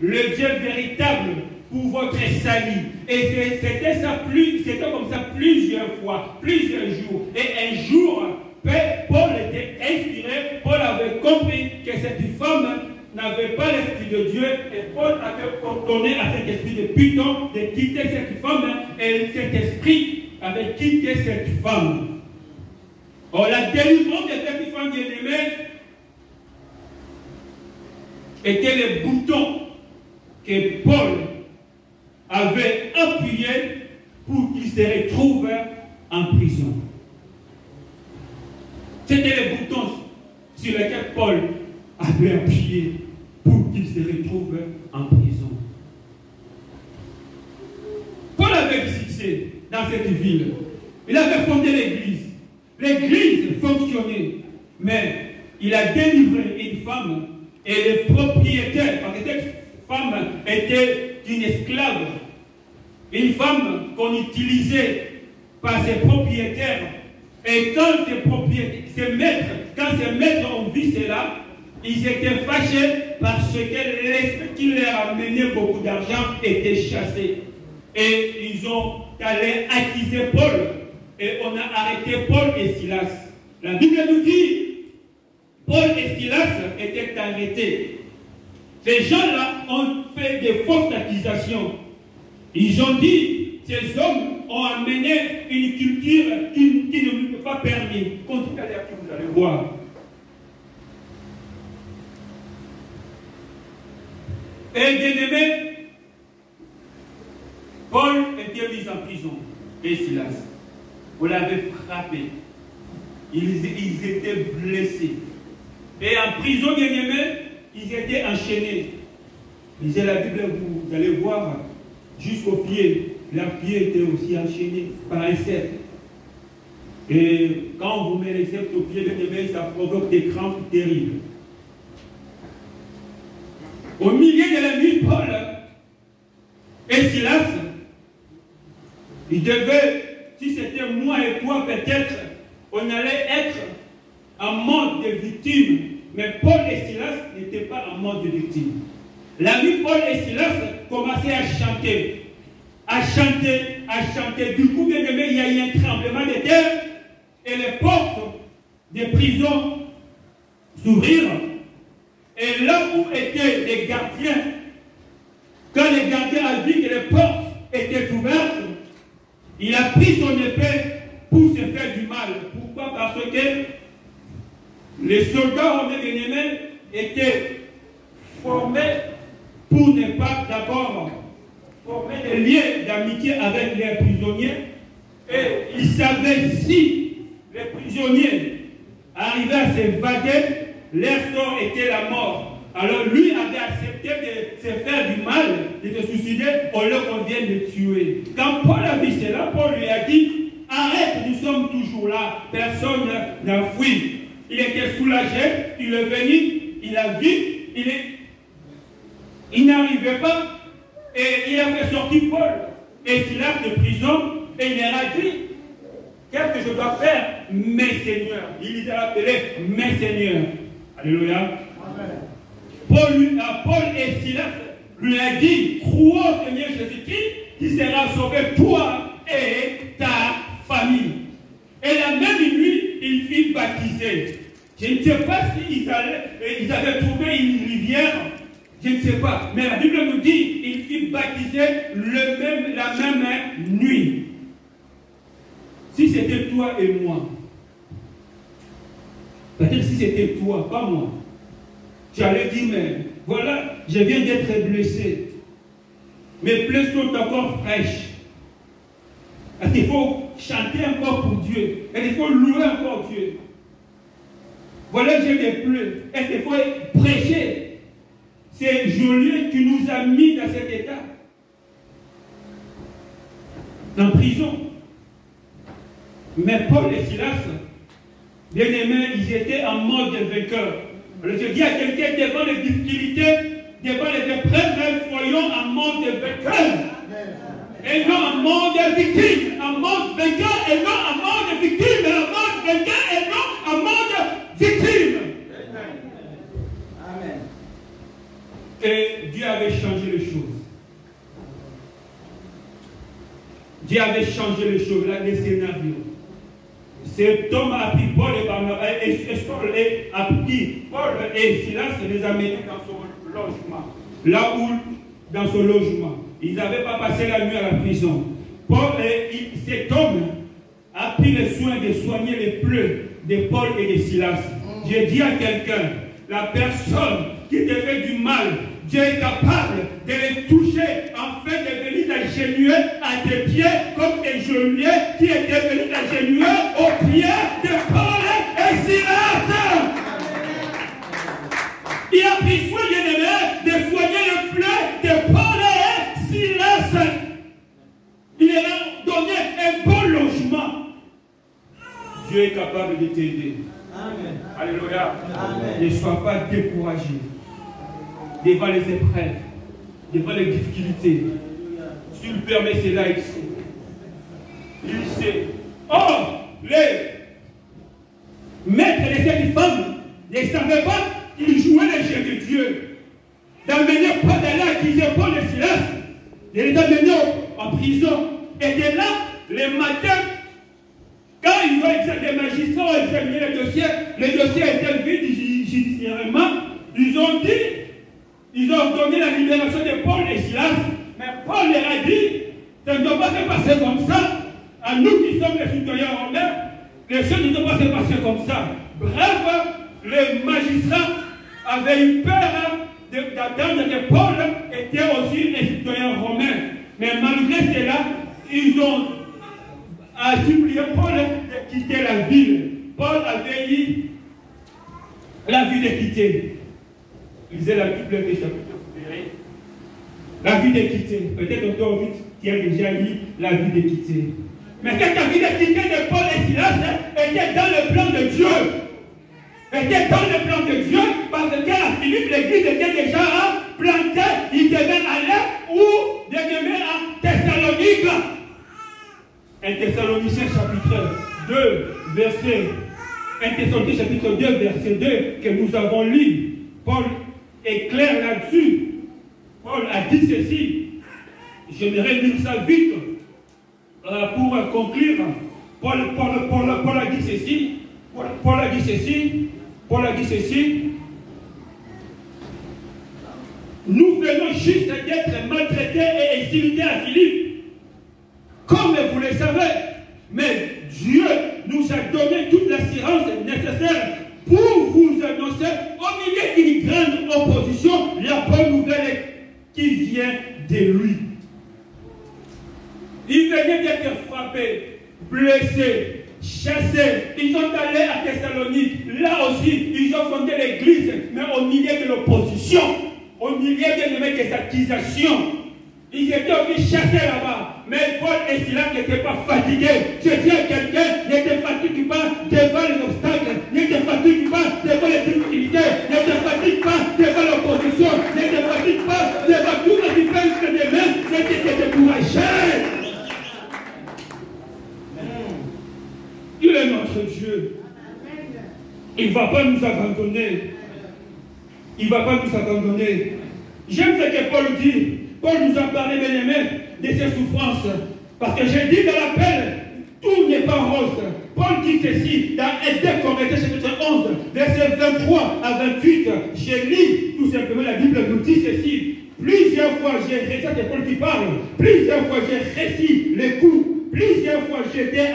le Dieu véritable pour votre salut. Et c'était comme ça plusieurs fois, plusieurs jours. Et un jour, Paul était inspiré, Paul avait compris que cette femme n'avait pas l'esprit de Dieu, et Paul avait ordonné à cet esprit de Python de quitter cette femme, et cet esprit avait quitté cette femme. Or, la délivrance de cette femme bien-aimée était le bouton que Paul avait appuyé pour qu'il se retrouve en prison. C'était le bouton sur lequel Paul avait appuyé pour qu'il se retrouve en prison. Paul avait succès dans cette ville. Il avait fondé l'église. L'église fonctionnait, mais il a délivré une femme et le propriétaire, parce que cette femme était une esclave, une femme qu'on utilisait par ses propriétaires. Et quand ses maîtres ont vu cela, ils étaient fâchés parce que l'esprit qui leur amenait beaucoup d'argent était chassé. Et ils ont allé accuser Paul. Et on a arrêté Paul et Silas. La Bible nous dit, Paul et Silas étaient arrêtés. Ces gens-là ont fait des fausses accusations. Ils ont dit, ces hommes ont amené une culture qui ne nous peut pas permis. Continuez à lire, vous allez voir. Et bien-aimé, Paul était mis en prison. Et Silas, on l'avait frappé. Ils étaient blessés. Et en prison, bien-aimé, ils étaient enchaînés. Lisez la Bible, vous allez voir, jusqu'aux pieds. Leurs pieds étaient aussi enchaînés par un cercle. Et quand vous mettez les cercles aux pieds, bien-aimé, ça provoque des crampes terribles. Au milieu de la nuit, Paul et Silas, ils devaient, si c'était moi et toi, peut-être, on allait être en mode de victime. Mais Paul et Silas n'étaient pas en mode de victime. La nuit, Paul et Silas commençaient à chanter. À chanter. Du coup, bien aimé, il y a eu un tremblement de terre et les portes des prisons s'ouvrirent. Et là où étaient les gardiens, quand les gardiens ont vu que les portes étaient ouvertes, il a pris son épée pour se faire du mal. Pourquoi? Parce que les soldats romains bien-aimés étaient formés pour ne pas d'abord former des liens d'amitié avec les prisonniers. Et ils savaient si les prisonniers arrivaient à s'évader, leur sort était la mort. Alors lui avait accepté de se faire du mal, de se suicider, au lieu qu'on vienne le tuer. Quand Paul a vu cela, Paul lui a dit, arrête, nous sommes toujours là, personne n'a fui. Il était soulagé, il est venu, il a vu, il n'arrivait pas, et il a fait sortir Paul et Silas de prison, et il leur a dit, qu'est-ce que je dois faire, mes seigneurs? Il les a appelés mes seigneurs. Alléluia. Amen. Paul et Silas lui a dit, crois au Seigneur Jésus-Christ, qui sera sauvé toi et ta famille. Et la même nuit, il fit baptiser. Je ne sais pas s'ils avaient trouvé une rivière, je ne sais pas. Mais la Bible nous dit, il fit baptiser la même nuit. Si c'était toi et moi, peut-être si c'était toi, pas moi, j'allais dire, mais voilà, je viens d'être blessé. Mes plaies sont encore fraîches. Parce qu'il faut chanter encore pour Dieu. Et il faut louer encore Dieu. Voilà, j'ai des plaies. Et il faut prêcher. C'est Joliet qui nous a mis dans cet état. En prison. Mais Paul et Silas, bien aimés, ils étaient en mode vainqueur. Alors je dis à quelqu'un devant les difficultés, devant les épreuves, soyons en mode vainqueur. Et non en mode victime. En mode vainqueur et non en mode victime. En mode vainqueur et non en mode victime. Amen. Et Dieu avait changé les choses. Dieu avait changé les choses, là, les scénarios. Cet homme a pris Paul et Barnabas, et a pris Paul et Silas et les a menés dans son logement. Là où, dans son logement, ils n'avaient pas passé la nuit à la prison. Cet homme a pris le soin de soigner les plaies de Paul et de Silas. J'ai dit à quelqu'un, la personne qui te fait du mal, Dieu est capable de les toucher afin de venir t'agenouiller à tes pieds comme un geôlier qui était venu t'agenouiller aux pieds de Paul et Silas. Il a pris soin de soigner le plaies de Paul et Silas. Il leur a donné un bon logement. Dieu est capable de t'aider. Amen. Alléluia. Amen. Ne sois pas découragé devant les épreuves, devant les difficultés. S'il permet cela ici, il sait. Or, les maîtres de cette femme ne savaient pas qu'ils jouaient le jeu de Dieu. D'amener Paul de là, accuser Paul et Silas, de les amener en prison. Et de là, le matin, quand ils ont examiné, les magistrats ont examiné le dossier était vide judiciairement, ils ont donné la libération de Paul et Silas, mais Paul leur a dit, ça ne doit pas se passer comme ça, à nous qui sommes les citoyens romains, les choses ne doivent pas se passer comme ça. Bref, les magistrats avaient eu peur d'attendre que Paul était aussi un citoyen romain, mais malgré cela, ils ont supplié Paul de quitter la ville. Paul avait eu la vie de quitter. Lisez la Bible des chapitres, vous verrez. La vie de quitter. Peut-être encore vite, tu as déjà eu la vie de quitter. Mais cette vie de quitter de Paul et Silas était dans le plan de Dieu. Était dans le plan de Dieu parce qu'à Philippe, l'église était déjà plantée. Il devait aller où? Il devait à Thessalonique. 1 Thessaloniciens chapitre 2, verset 1 Thessaloniciens chapitre 2, verset 2, que nous avons lu. Paul est clair là-dessus. Paul a dit ceci. J'aimerais lire ça vite pour conclure. Paul a dit ceci. Paul a dit ceci. Nous venons juste d'être maltraités et exilés à Philippe. Comme vous le savez, mais Dieu nous a donné toute l'assurance nécessaire pour vous annoncer au milieu d'une grande opposition la bonne nouvelle qui vient de lui. Ils venaient d'être frappés, blessés, chassés. Ils sont allés à Thessalonique. Là aussi, ils ont fondé l'église, mais au milieu de l'opposition, au milieu des accusations. Ils étaient aussi chassés là-bas. Mais Paul et Silas n'étaient pas fatigués. Je dis à quelqu'un, ne te fatigue pas devant les obstacles, ne te fatigue pas devant les difficultés, ne te fatigue pas devant l'opposition, ne te fatigue pas devant tout ce qui fait de même, ne te décourager. Il est notre Dieu. Il ne va pas nous abandonner. Il ne va pas nous abandonner. J'aime ce que Paul dit. Paul nous a parlé, bien aimé, de ses souffrances. Parce que j'ai dit dans l'appel, tout n'est pas rose. Paul dit ceci, dans 1 Corinthiens chapitre 11, versets 23 à 28. J'ai lu tout simplement la Bible nous dit ceci. Plusieurs fois j'ai réussi, c'est Paul qui parle, plusieurs fois j'ai réussi les coups, plusieurs fois j'étais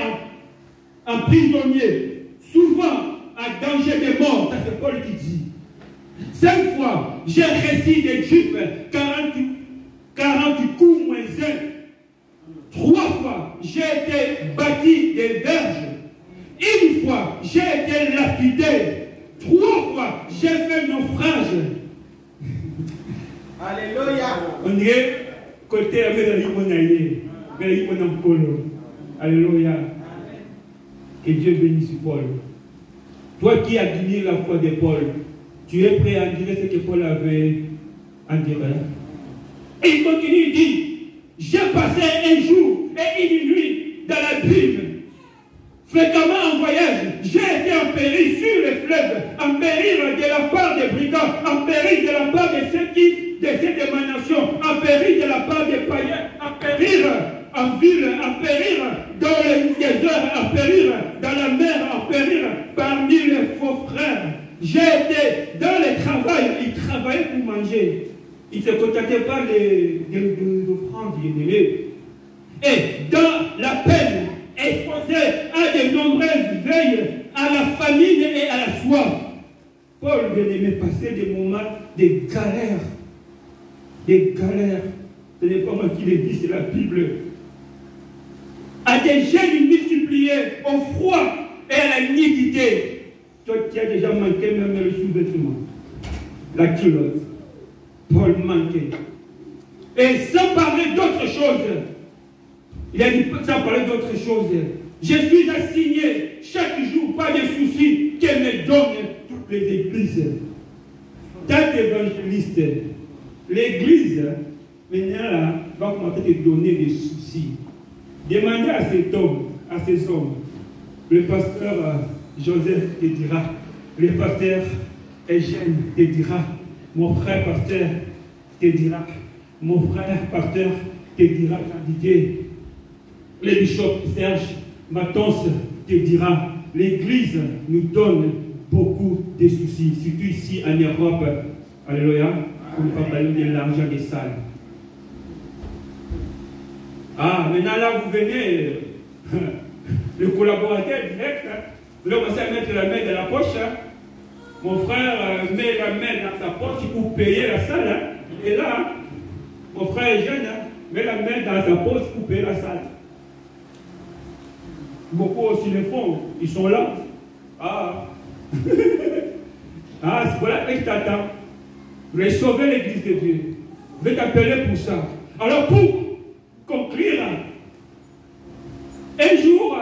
un prisonnier, souvent à danger de mort. Ça c'est Paul qui dit. 5 fois j'ai réussi des juifs 40 coups moins 1. 3 fois, j'ai été bâti des verges. 1 fois, j'ai été lapidé. 3 fois, j'ai fait naufrage. Alléluia. On dirait côté Alléluia. Que Dieu bénisse Paul. Toi qui admires la foi de Paul, tu es prêt à dire ce que Paul avait à dire. Et il continue, il dit, j'ai passé un jour et une nuit dans la Bible, fréquemment en voyage. J'ai été en péril sur les fleuves, en péril de la part des brigands, en péril de la part de ceux qui de cette émanation, à périr de la part des païens, à périr en ville, à périr dans les déserts, à périr dans la mer, à périr parmi les faux frères. J'ai été dans le travail, ils travaillaient pour manger. Ils ne se contentaient pas d'offrandes, et dans la peine, exposés à de nombreuses veilles, à la famine et à la soif. Paul bien-aimé passait des moments de galères. Des galères. Ce n'est pas moi qui le dis, c'est la Bible. À des jeûnes multipliés, au froid et à la nudité. Toi qui as déjà manqué même le sous-vêtement, la culotte. Paul manquait. Et sans parler d'autre chose, il a dit sans parler d'autre chose, je suis assigné chaque jour, pas de soucis, qu'elle me donne toutes les églises. Tant d'évangélistes, l'église, maintenant là, va commencer à te donner des soucis. Demandez à cet homme, à ces hommes, le pasteur Joseph te dira, le pasteur Eugène te dira, mon frère pasteur te dira, mon frère pasteur te dira, Didier, le bishop Serge Matons te dira, l'église nous donne beaucoup de soucis, surtout ici en Europe. Alléluia, pour ne pas parler de l'argent des salles. Ah, maintenant là, vous venez, le collaborateur direct, vous commencez à mettre la main dans la poche. Mon frère met la main dans sa poche pour payer la salle. Et là, mon frère est jeune, met la main dans sa poche pour payer la salle. Beaucoup aussi le font, ils sont là. Ah, ah, c'est voilà que je t'attends. Vous voulez sauver l'église de Dieu. Je vais t'appeler pour ça. Alors pour conclure, un jour,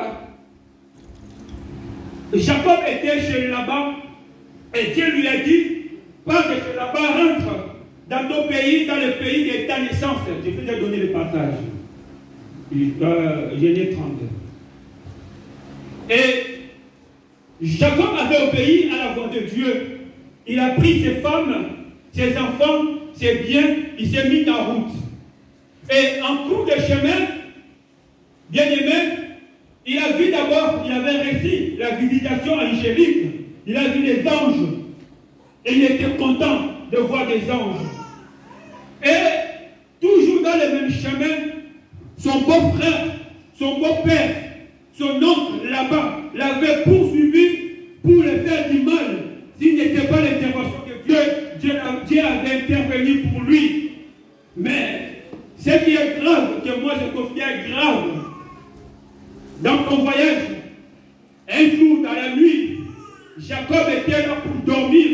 Jacob était chez Laban et Dieu lui a dit, pas que chez Laban rentre dans ton pays, dans le pays de ta naissance. Je vais te donner le partage. Genèse 30. Et Jacob avait obéi à la voix de Dieu. Il a pris ses femmes, ses enfants, ses biens, il s'est mis en route. Et en cours de chemin, bien aimé, il a vu d'abord, il avait reçu la visitation angélique. Il a vu des anges. Et il était content de voir des anges. Et toujours dans le même chemin, son beau-frère, son beau-père, son oncle là-bas l'avait poursuivi pour le faire du mal. S'il n'était pas l'intervention de Dieu, Dieu avait intervenu pour lui. Mais ce qui est grave, que moi je considère grave, dans son voyage, un jour dans la nuit, Jacob était là pour dormir,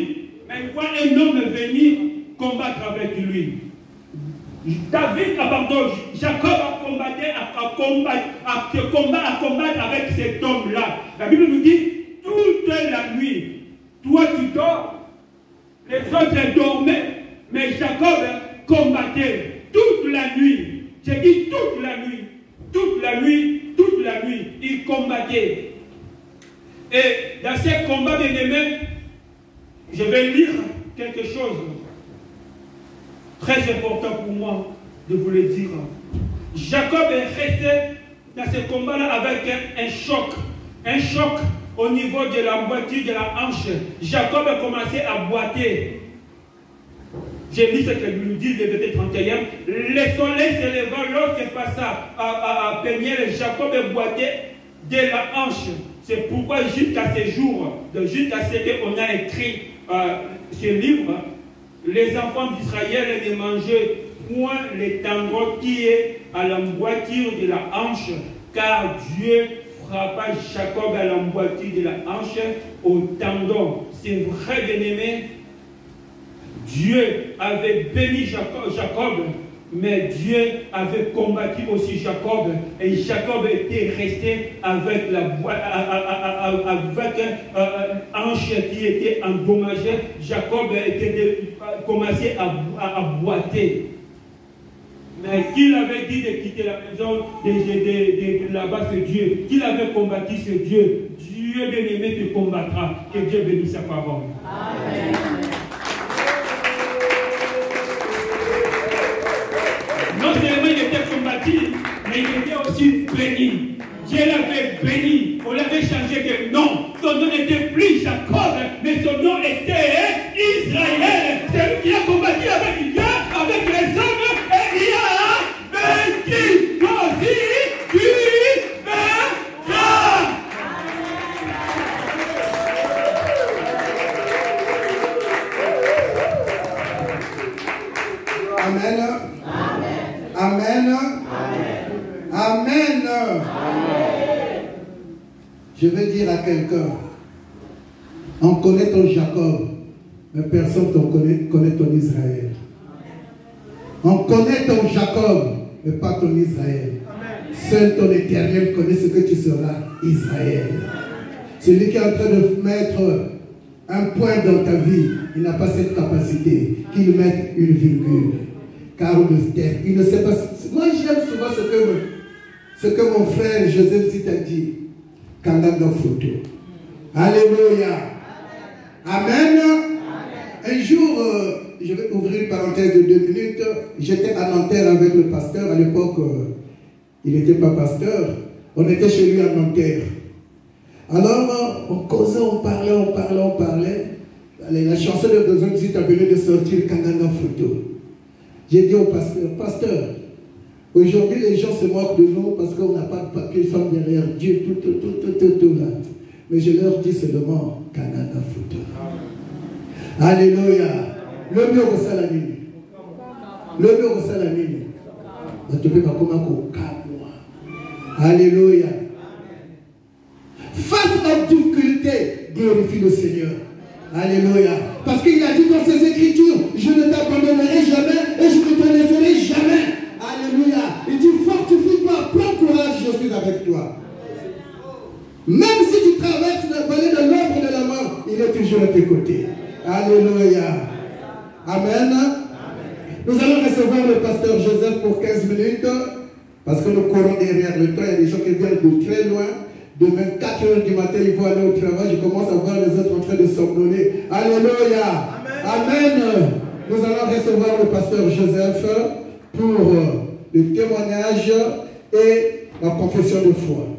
mais il voit un homme venir combattre avec lui. David abandonne, Jacob a combattre avec cet homme-là. La Bible nous dit, toute la nuit, toi tu dors, les autres dormaient, mais Jacob combattait toute la nuit. J'ai dit toute la nuit, toute la nuit, toute la nuit, il combattait. Et dans ces combats bien-aimés, je vais lire quelque chose très important pour moi de vous le dire. Jacob est resté dans ce combat-là avec un choc au niveau de la moitié de la hanche. Jacob a commencé à boiter. J'ai lu ce que nous dit le verset 31. Le soleil se leva lorsqu'il passa à Péniel. Jacob boitait de la hanche. C'est pourquoi jusqu'à ce jour, jusqu'à ce qu'on a écrit ce livre, les enfants d'Israël ne mangeaient point les tendons qui est à l'emboîture de la hanche, car Dieu frappa Jacob à l'emboîture de la hanche au tendon. C'est vrai, bien-aimé. Dieu avait béni Jacob, mais Dieu avait combattu aussi Jacob, et Jacob était resté avec hanche qui était endommagée. Jacob commençait à boiter. Mais qui avait dit de quitter la maison de là-bas, c'est Dieu. Qui avait combattu, c'est Dieu. Dieu bien-aimé te combattra. Que Dieu bénisse sa parole. Amen. béni. Dieu l'avait béni. On l'avait changé de nom. Son nom n'était plus Jacob, mais son nom était Israël. C'est lui qui a combattu avec Dieu, avec les hommes, et il a vaincu. Toi aussi, tu vaincras. Amen. Amen. Amen. Je veux dire à quelqu'un, on connaît ton Jacob, mais personne ne connaît ton Israël. On connaît ton Jacob, mais pas ton Israël. Seul ton Éternel connaît ce que tu seras, Israël. Celui qui est en train de mettre un point dans ta vie, il n'a pas cette capacité qu'il mette une virgule. Car il ne sait pas. Moi j'aime souvent ce que mon frère Joseph Zita dit. Kandanga photo. Alléluia. Amen. Un jour, je vais ouvrir une parenthèse de 2 minutes. J'étais à Nanterre avec le pasteur. À l'époque, il n'était pas pasteur. On était chez lui à Nanterre. Alors, on causait, on parlait. Allez, la chanson de Joseph Zita venait de sortir Kandanga photo. J'ai dit au pasteur, aujourd'hui les gens se moquent de nous parce qu'on n'a pas de papier, ils sont derrière Dieu, tout là. Mais je leur dis seulement, Canada photo. Alléluia. Le mieux au salamine. Le mieux au salamine. Alléluia. Face aux difficultés, glorifie le Seigneur. Alléluia. Parce qu'il a dit dans ses écritures, je ne t'abandonnerai jamais et je ne te laisserai jamais. Alléluia. Il dit, fortifie-toi, prends courage, je suis avec toi. Même si tu traverses la vallée de l'ombre de la mort, il est toujours à tes côtés. Alléluia. Amen. Nous allons recevoir le pasteur Joseph pour 15 minutes. Parce que nous courons derrière le temps. Il y a des gens qui viennent de très loin. Demain, 4 heures du matin, ils vont aller au travail. Je commence à voir les autres en train de somnoler. Alléluia. Amen. Nous allons recevoir le pasteur Joseph pour le témoignage et la confession de foi.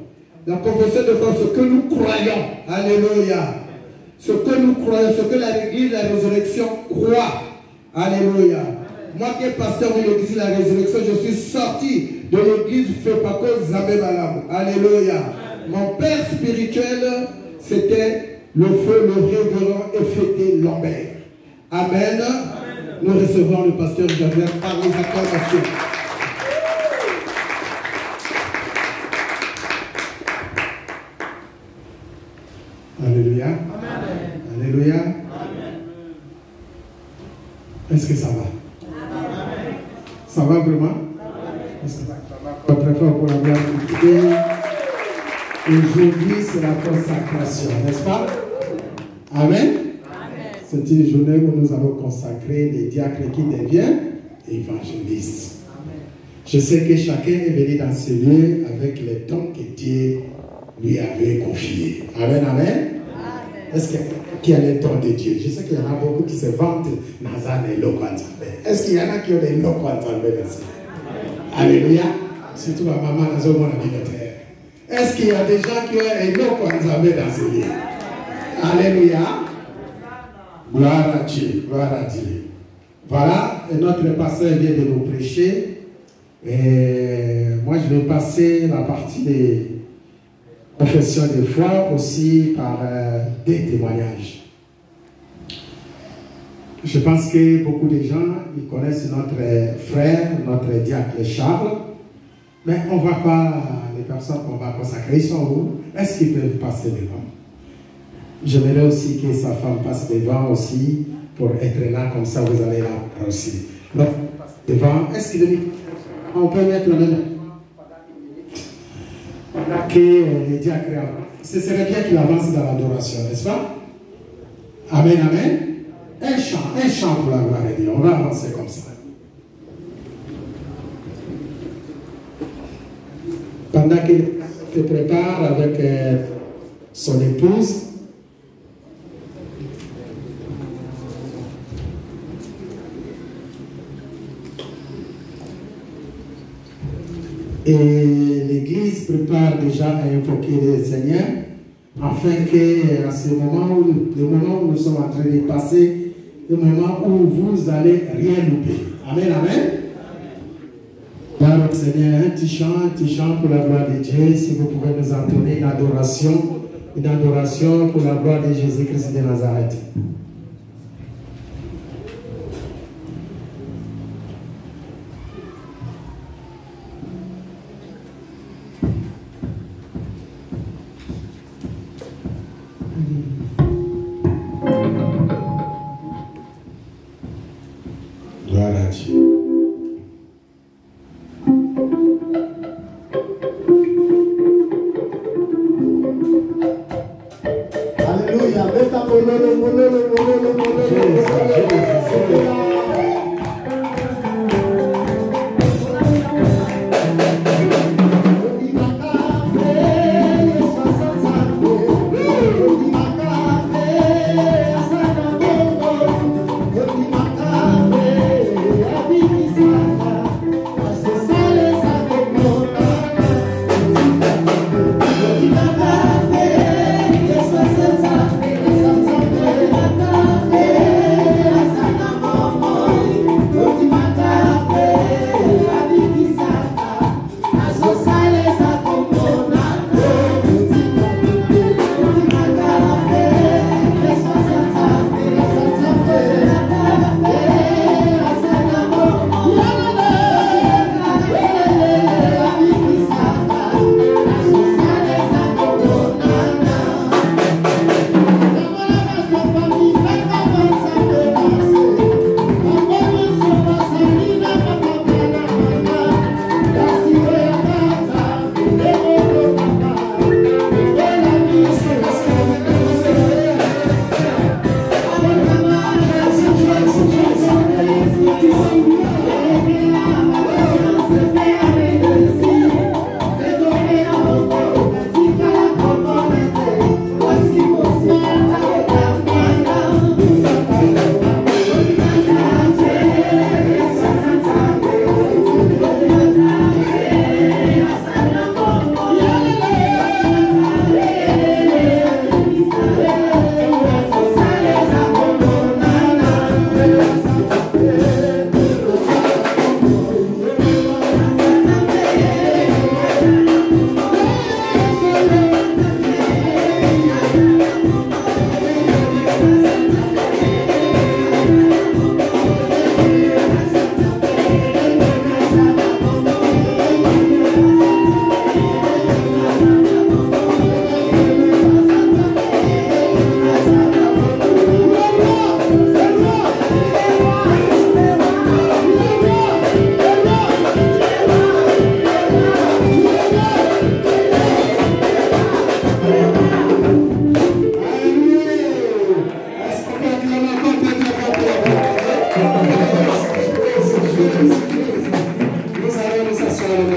La confession de foi, ce que nous croyons. Alléluia. Ce que nous croyons, ce que l'Église de la résurrection croit. Alléluia. Moi qui est pasteur de l'Église de la résurrection, je suis sorti de l'Église Fepako Zambé Malam. Alléluia. Mon père spirituel, c'était le feu, le révérend Effété Lambert. Amen. Nous recevons le pasteur Gabriel par les acclamations. Alléluia. Amen. Alléluia. Amen. Est-ce que ça va? Amen. Ça va vraiment? Est-ce que ça va? Très fort pour la gloire de Dieu. Aujourd'hui, c'est la consacration, n'est-ce pas? Amen. C'est une journée où nous allons consacrer les diacres qui deviennent évangélistes. Je sais que chacun est venu dans ce lieu avec les dons que Dieu lui avait confiés. Amen, amen. Est-ce qu'il y a les dons de Dieu? Je sais qu'il y en a beaucoup qui se vantent. Est-ce qu'il y en a qui ont les noms ici? Alléluia. Surtout la maman dans le monde terre. Est-ce qu'il y a des gens qui ont un nom dans ce lieu? Alléluia. Gloire à Dieu. Gloire à Dieu. Voilà, et notre pasteur vient de nous prêcher. Et moi, je vais passer la partie des confessions de foi aussi par des témoignages. Je pense que beaucoup de gens ils connaissent notre frère, notre diacre Charles, mais on ne voit pas les personnes qu'on va consacrer. Ils sont où? Est-ce qu'ils peuvent passer devant? J'aimerais aussi que sa femme passe devant aussi pour être là, comme ça vous allez là aussi. Donc, devant, est-ce qu'il on peut mettre le même que les diacres avancent? Ce serait bien qu'il avance dans l'adoration, n'est-ce pas? Amen, amen. Un chant pour la gloire de Dieu. On va avancer comme ça. Pendant qu'il se prépare avec son épouse, et les l'Église prépare déjà à invoquer le Seigneur, afin que, à ce moment où, le moment où nous sommes en train de passer, le moment où vous allez rien louper. Amen, amen. Donc, Seigneur, un petit chant pour la gloire de Dieu. Si vous pouvez nous entonner une adoration pour la gloire de Jésus-Christ de Nazareth. Gloire à Dieu. Alléluia.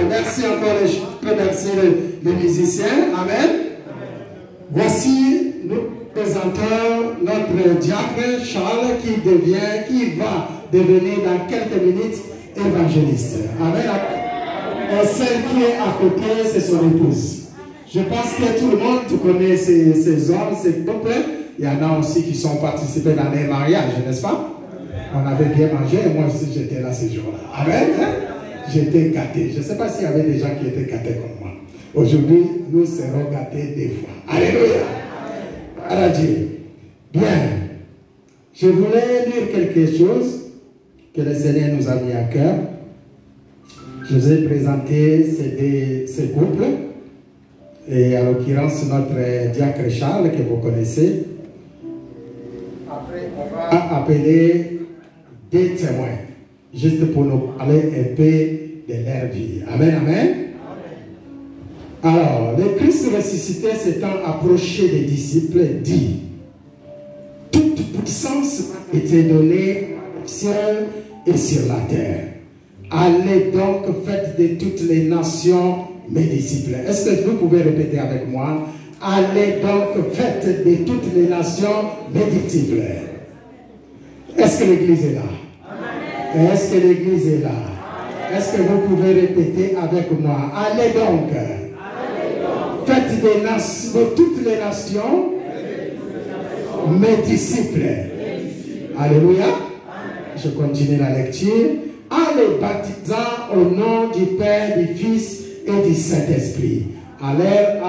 Merci encore, je remercie les musiciens. Amen. Voici, nous présentons notre diacre Charles qui va devenir dans quelques minutes évangéliste. Amen. Et celle qui est à côté, c'est son épouse. Je pense que tout le monde connaît ces hommes, ces couples. Il y en a aussi qui sont participés dans les mariages, n'est-ce pas? On avait bien mangé et moi aussi j'étais là ce jour-là. Amen. J'étais gâté. Je ne sais pas s'il y avait des gens qui étaient gâtés comme moi. Aujourd'hui, nous serons gâtés des fois. Alléluia. Alors Dieu. Bien. Je voulais dire quelque chose que le Seigneur nous a mis à cœur. Je vous ai présenté ces couples. Et en l'occurrence, notre diacre Charles, que vous connaissez. Après, on va appeler des témoins, juste pour nous parler un peu de leur vie. Amen, amen. Alors, le Christ ressuscité s'étant approché des disciples, dit: toute puissance m'a été donnée au ciel et sur la terre. Allez donc, faites de toutes les nations mes disciples. Est-ce que vous pouvez répéter avec moi? Allez donc, faites de toutes les nations mes disciples. Est-ce que l'église est là? Est-ce que l'église est là? Est-ce que vous pouvez répéter avec moi? Allez donc. Faites de toutes les nations mes disciples. Alléluia. Je continue la lecture. En les baptisant au nom du Père, du Fils et du Saint-Esprit. Allez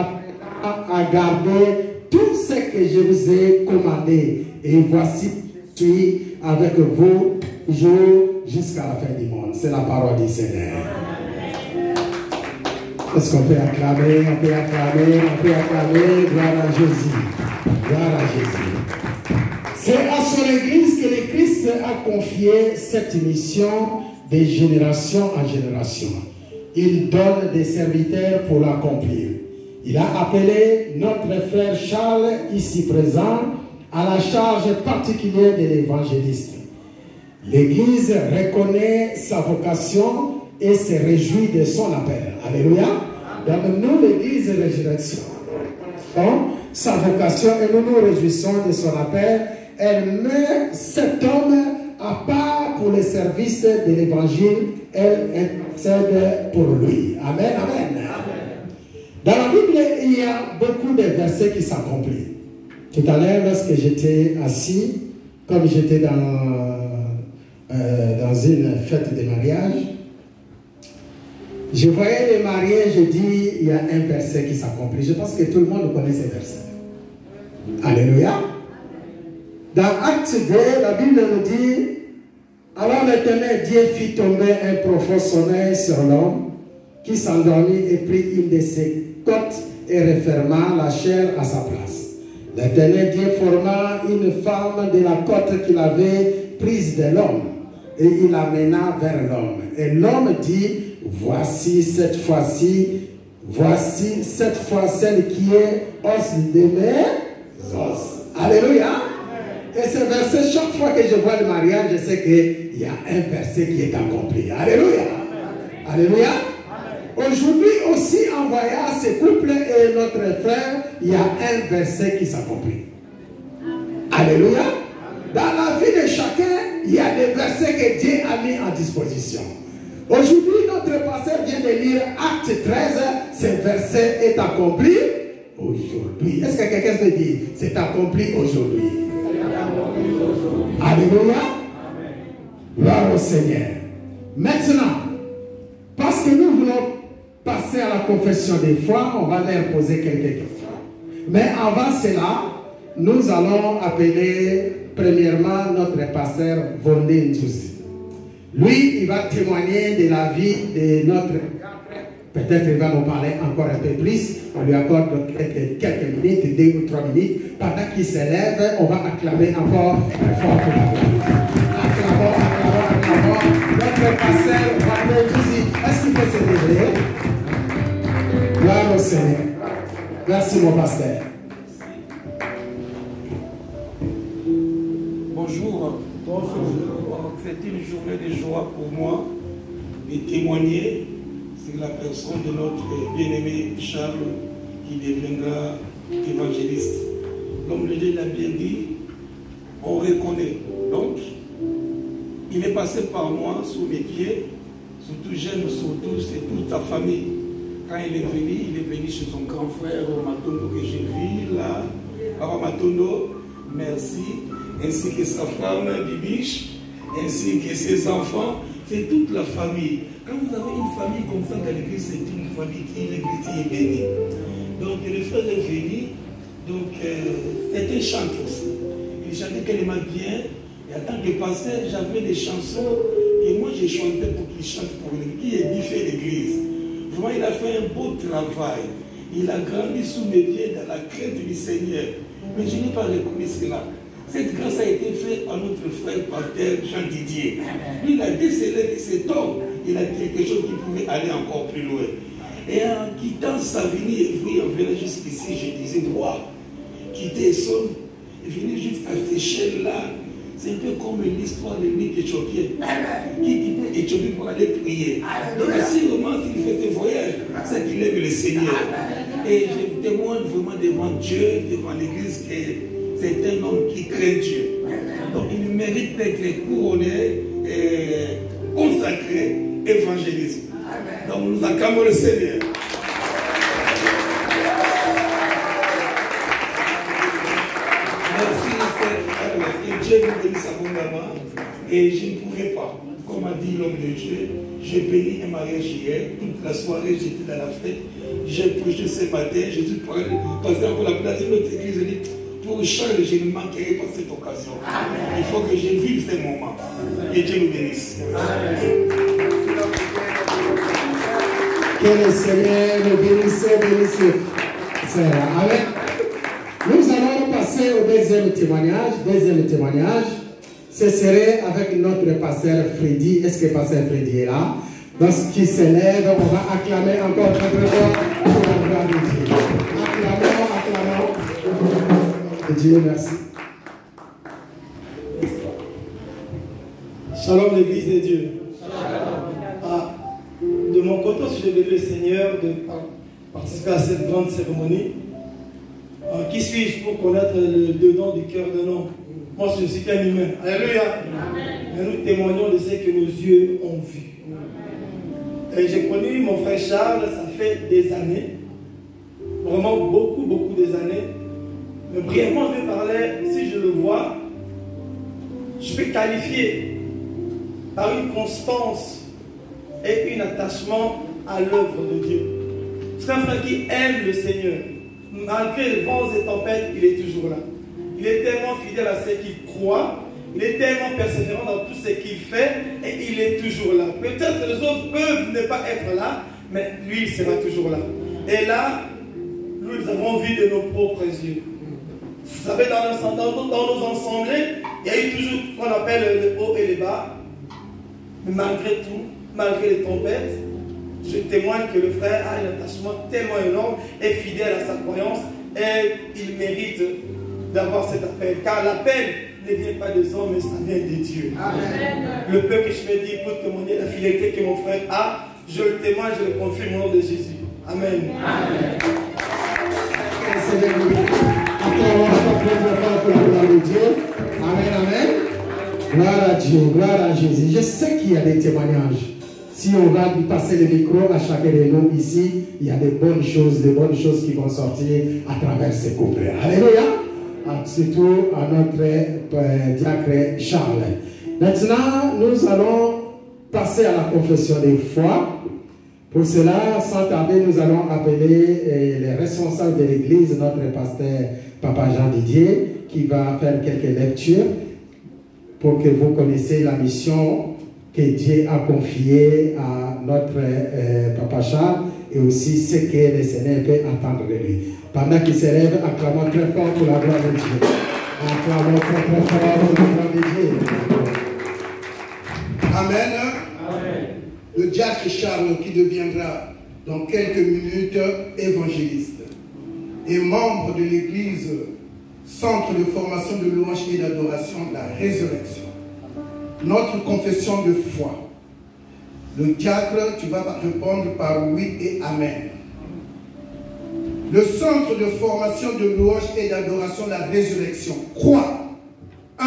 à garder tout ce que je vous ai commandé. Et voici, je suis avec vous toujours jusqu'à la fin du monde. C'est la parole du Seigneur. Est-ce qu'on peut acclamer? On peut acclamer, on peut acclamer. Gloire à Jésus. Gloire à Jésus. C'est à son Église que le Christ a confié cette mission de génération en génération. Il donne des serviteurs pour l'accomplir. Il a appelé notre frère Charles, ici présent, à la charge particulière de l'évangéliste. L'Église reconnaît sa vocation et se réjouit de son appel. Alléluia. Donc nous, l'Église Résurrection, sa vocation et nous nous réjouissons de son appel. Elle met cet homme à part pour le service de l'Évangile. Elle intercède pour lui. Amen, amen. Dans la Bible, il y a beaucoup de versets qui s'accomplissent. Tout à l'heure, lorsque j'étais assis, comme j'étais dans une fête de mariage, je voyais les mariés, je dis, il y a un verset qui s'accomplit. Je pense que tout le monde connaît ces versets. Alléluia. Dans Acte 2, la Bible nous dit, alors l'Éternel Dieu fit tomber un profond sommeil sur l'homme, qui s'endormit et prit une de ses côtes et referma la chair à sa place. L'Éternel Dieu forma une femme de la côte qu'il avait prise de l'homme, et il l'amena vers l'homme. Et l'homme dit, voici cette fois celle qui est os de mes os. Alléluia. Et ce verset, chaque fois que je vois le mariage, je sais qu'il y a un verset qui est accompli. Alléluia. Alléluia. Aujourd'hui aussi, en voyant ce couple et notre frère, il y a un verset qui s'accomplit. Alléluia. Dans la vie de chacun, il y a des versets que Dieu a mis en disposition. Aujourd'hui, notre pasteur vient de lire Acte 13. Ce verset est accompli aujourd'hui. Est-ce que quelqu'un peut dire, c'est accompli aujourd'hui? Alléluia. Gloire au Seigneur. Maintenant, parce que nous voulons passer à la confession des foi, on va leur poser quelques questions. Mais avant cela, nous allons appeler premièrement notre pasteur Vondé Nzouzi. Lui, il va témoigner de la vie de notre... Peut-être qu'il va nous parler encore un peu plus. On lui accorde quelques minutes, 2 ou 3 minutes. Pendant qu'il s'élève, on va acclamer encore très fort pour la acclamons. Notre pasteur Vondé Nzouzi, est-ce qu'il peut se lever? Gloire au Seigneur. Merci mon pasteur. Bonjour. C'est une journée de joie pour moi de témoigner sur la personne de notre bien-aimé Charles qui deviendra évangéliste. Comme le Dieu l'a bien dit, on reconnaît. Donc, il est passé par moi sous mes pieds, surtout j'aime surtout, c'est toute sa famille. Quand il est venu chez son grand frère Matondo que j'ai vu là, Papa Matondo, merci, ainsi que sa femme Bibiche, ainsi que ses enfants, c'est toute la famille. Quand vous avez une famille comme ça dans l'église, c'est une famille qui est bénie. Donc le frère est venu, donc c'était chante aussi. Il chantait tellement bien, et en tant que pasteur, j'avais des chansons, et moi j'ai chanté pour qu'il chante pour l'église, qui édifie l'église. Vraiment, il a fait un beau travail. Il a grandi sous mes pieds dans la crainte du Seigneur. Mais je n'ai pas reconnu cela. Cette grâce a été faite à notre frère pasteur Jean Didier. Lui, il a décelé que cet homme, il a quelque chose qui pouvait aller encore plus loin. Et en quittant Savigny et en venant jusqu'ici, je disais, waouh, quitter Son et venir jusqu'à cette échelle-là, c'est un peu comme l'histoire de l'île éthiopienne qui quittait Éthiopie pour aller prier. Donc, sûrement, s'il fait ce voyage, c'est qu'il aime le Seigneur. Et je témoigne vraiment devant Dieu, devant l'Église, que c'est un homme qui craint Dieu. Donc, il mérite d'être couronné, consacré évangélisme. Donc nous acclamons le Seigneur. Merci frère, que Dieu vous bénisse abondamment. Et je ne pouvais pas, comme a dit l'homme de Dieu, j'ai béni un mariage hier, toute la soirée j'étais dans la fête, j'ai prêché ce matin, je suis passé encore la place de notre église, je dis, pour Charles, je ne manquerai pas cette occasion. Il faut que je vive ces moments. Et Dieu nous bénisse. Que le Seigneur nous bénisse, Amen. Nous allons passer au deuxième témoignage. Ce serait avec notre pasteur Freddy. Est-ce que pasteur Freddy est là? Lorsqu'il s'élève, on va acclamer encore très très fort pour la gloire de Dieu. Acclamons. Dieu merci. Shalom l'église de Dieu. De mon côté, je bénis le Seigneur de participer à cette grande cérémonie. Qui suis-je pour connaître le dedans du cœur de l'homme? Moi, je suis qu'un humain. Alléluia. Mais nous témoignons de ce que nos yeux ont vu. Et j'ai connu mon frère Charles, ça fait des années. Vraiment beaucoup des années. Mais brièvement, je vais parler, si je le vois, je peux qualifier par une constance et un attachement à l'œuvre de Dieu. C'est un frère qui aime le Seigneur. Malgré les vents et tempêtes, il est toujours là. Il est tellement fidèle à ce qu'il croit, il est tellement persévérant dans tout ce qu'il fait, et il est toujours là. Peut-être que les autres peuvent ne pas être là, mais lui, il sera toujours là. Et là, nous avons vu de nos propres yeux. Vous savez, dans nos assemblées, il y a eu toujours ce qu'on appelle le haut et le bas. Mais malgré tout, malgré les tempêtes, je témoigne que le frère a un attachement tellement énorme et fidèle à sa croyance, et il mérite d'avoir cet appel. Car l'appel ne vient pas des hommes, mais ça vient de Dieu. Amen. Le peu que je peux dire pour témoigner la fidélité que mon frère a, je le témoigne, je le confirme au nom de Jésus. Amen. Amen. Amen. Gloire à Dieu, gloire à Jésus. Je sais qu'il y a des témoignages. Si on va passer le micro à chacun de nous ici, il y a des bonnes choses qui vont sortir à travers ces couples. Alléluia. Surtout à notre diacre Charles. Maintenant, nous allons passer à la confession des foi. Pour cela, sans tarder, nous allons appeler les responsables de l'église, notre pasteur Papa Jean Didier, qui va faire quelques lectures pour que vous connaissiez la mission que Dieu a confiée à notre Papa Charles et aussi ce que le Seigneur peut attendre de lui. Pendant qu'il s'élève, acclamons très fort pour la gloire de Dieu. Acclamons très fort pour la gloire de Dieu. Amen. Amen. Le diacre Charles, qui deviendra dans quelques minutes évangéliste et membre de l'église Centre de formation de louange et d'adoration de la résurrection. Notre confession de foi. Le diacre, tu vas répondre par oui et amen. Le centre de formation de louange et d'adoration de la résurrection croit 1.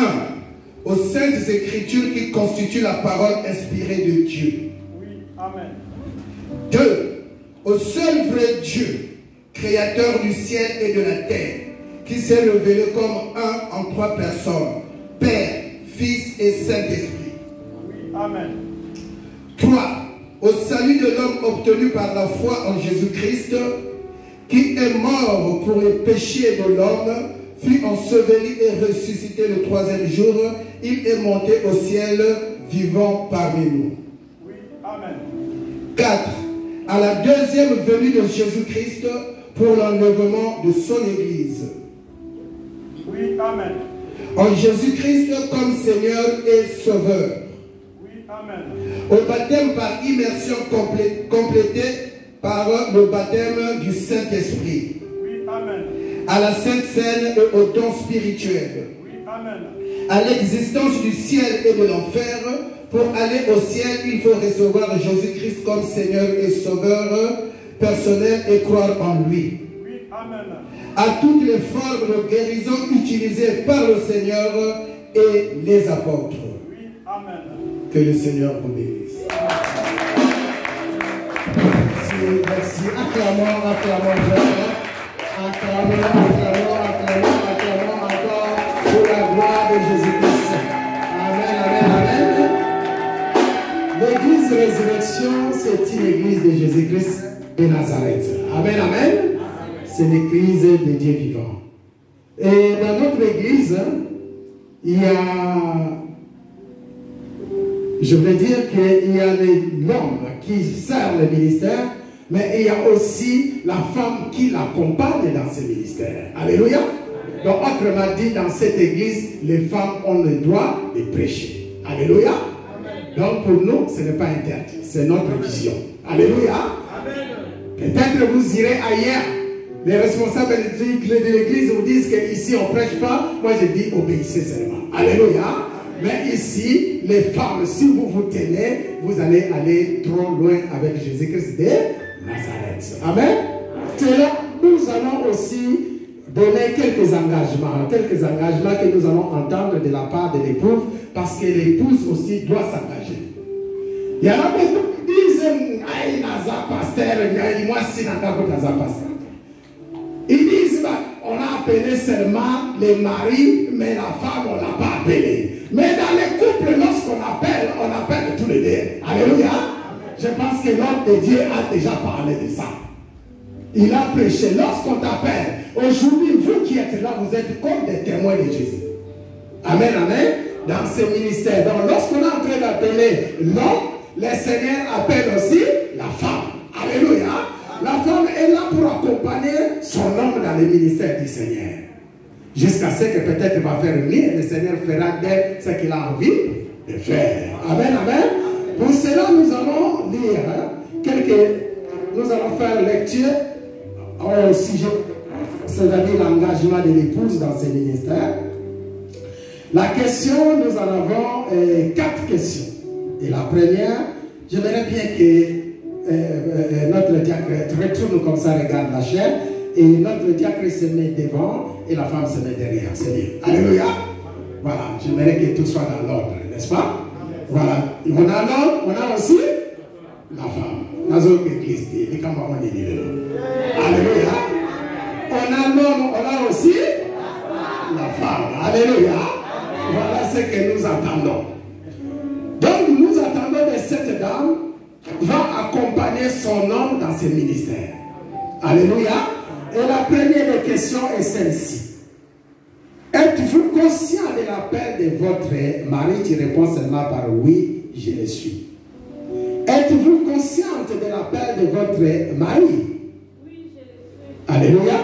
Aux saintes écritures qui constituent la parole inspirée de Dieu. Oui, amen. 2. Au seul vrai Dieu, créateur du ciel et de la terre, qui s'est révélé comme un en trois personnes, Père, Fils et Saint-Esprit. Oui, amen. 3. Au salut de l'homme obtenu par la foi en Jésus-Christ, qui est mort pour les péchés de l'homme, fut enseveli et ressuscité le troisième jour, il est monté au ciel, vivant parmi nous. Oui, amen. 4. À la deuxième venue de Jésus-Christ pour l'enlèvement de son Église. Oui, amen. En Jésus-Christ comme Seigneur et Sauveur. Oui, amen. Au baptême par immersion complété par le baptême du Saint-Esprit. Oui, amen. À la Sainte Seine et aux dons spirituels. Oui, amen. À l'existence du ciel et de l'enfer. Pour aller au ciel, il faut recevoir Jésus-Christ comme Seigneur et Sauveur personnel et croire en lui. Oui, amen. À toutes les formes de guérison utilisées par le Seigneur et les apôtres. Oui, amen. Que le Seigneur vous bénisse. merci. Acclamons, acclamons, acclamons, acclamons, acclamons, acclamons encore pour la gloire de Jésus-Christ. Amen, amen, amen. L'église Résurrection, c'est une église de Jésus-Christ de Nazareth. Amen, amen. C'est l'église de Dieu vivant. Et dans notre église, il y a, je veux dire qu'il y a l'homme qui sert le ministère, mais il y a aussi la femme qui l'accompagne dans ce ministère. Alléluia. Donc, autrement dit, dans cette église, les femmes ont le droit de prêcher. Alléluia. Donc, pour nous, ce n'est pas interdit. C'est notre vision. Alléluia. Peut-être vous irez ailleurs. Les responsables de l'église vous disent qu'ici on ne prêche pas. Moi je dis obéissez seulement. Alléluia. Mais ici, les femmes, si vous vous tenez, vous allez aller trop loin avec Jésus-Christ de Nazareth. Amen. C'est là nous allons aussi donner quelques engagements que nous allons entendre de la part de l'épouse, parce que l'épouse aussi doit s'engager. Il y en a beaucoup qui disent aïe naza pasteur, moi si naza pasteur. Ils disent, on a appelé seulement les maris, mais la femme, on ne l'a pas appelée. Mais dans les couples, lorsqu'on appelle, on appelle tous les deux. Alléluia. Je pense que l'homme de Dieu a déjà parlé de ça. Il a prêché. Lorsqu'on t'appelle, aujourd'hui, vous qui êtes là, vous êtes comme des témoins de Jésus. Amen, amen. Dans ce ministère. Donc, lorsqu'on est en train d'appeler l'homme, le Seigneur appelle aussi la femme. Alléluia. La femme est là pour accompagner son homme dans le ministère du Seigneur. Jusqu'à ce que peut-être il va faire mieux, le Seigneur fera d'elle ce qu'il a envie de faire. Amen, amen. Pour cela, nous allons lire nous allons faire lecture au sujet, c'est-à-dire l'engagement de l'épouse dans ce ministère. La question, nous en avons 4 questions. Et la première, j'aimerais bien que notre diacre retourne comme ça, regarde la chair, et notre diacre se met devant et la femme se met derrière. C'est bien. Alléluia. Voilà, j'aimerais que tout soit dans l'ordre, n'est-ce pas? Voilà, on a l'homme, on a aussi la femme. Alléluia. On a l'homme, on a aussi la femme. Alléluia. Voilà ce que nous attendons. Donc nous attendons de cette dame va accompagner son homme dans ce ministère. Alléluia. Et la première question est celle-ci. Êtes-vous conscient de l'appel de votre mari? Tu réponds seulement par oui, je le suis. Êtes-vous consciente de l'appel de votre mari? Oui, je le suis. Alléluia.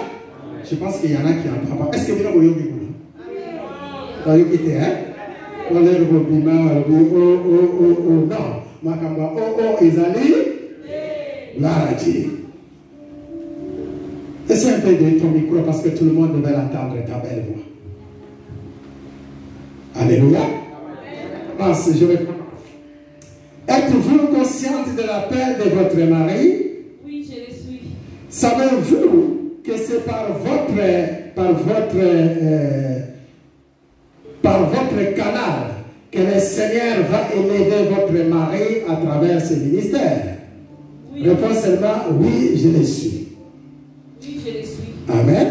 Je pense qu'il y en a qui n'entendent pas. Est-ce que vous avez oublié? Vous avez oublié, hein? On est oublié, non. Makamba, Ezali, Laradi. Essaye un peu de ton micro parce que tout le monde devait l'entendre, ta belle voix. Alléluia. Pense, je vais. Êtes-vous consciente de l'appel de votre mari? Oui, je le suis. Savez-vous que c'est par votre canal que le Seigneur va élever votre mari à travers ce ministère? Oui. Réponds seulement oui, je le suis. Oui, je le suis. Amen.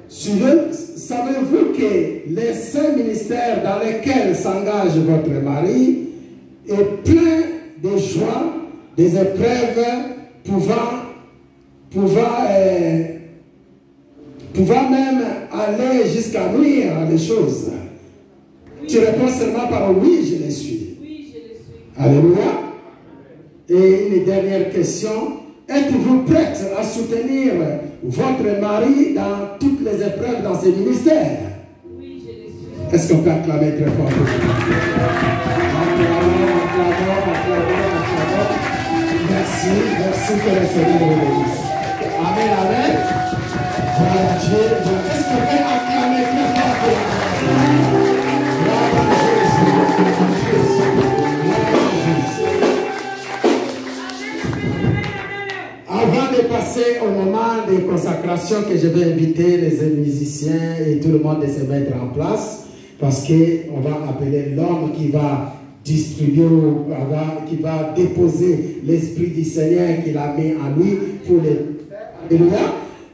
Savez-vous que les saints ministères dans lesquels s'engage votre mari est plein de joie, des épreuves pouvant même aller jusqu'à nuire à les choses? Oui. Tu réponds seulement par oui, je le suis. Oui, je le suis. Alléluia. Et une dernière question. Êtes-vous prête à soutenir votre mari dans toutes les épreuves dans ce ministère? Oui, je le suis. Est-ce qu'on peut acclamer très fort? Acclamons. Merci que le Seigneur vous bénisse. Amen, amen. Voilà Dieu. Est-ce qu'on peut acclamer très fort pour Avant de passer au moment de consacration, que je vais inviter les musiciens et tout le monde de se mettre en place, parce qu'on va appeler l'homme qui va distribuer, qui va déposer l'Esprit du Seigneur qu'il a mis en lui pour les... Alléluia.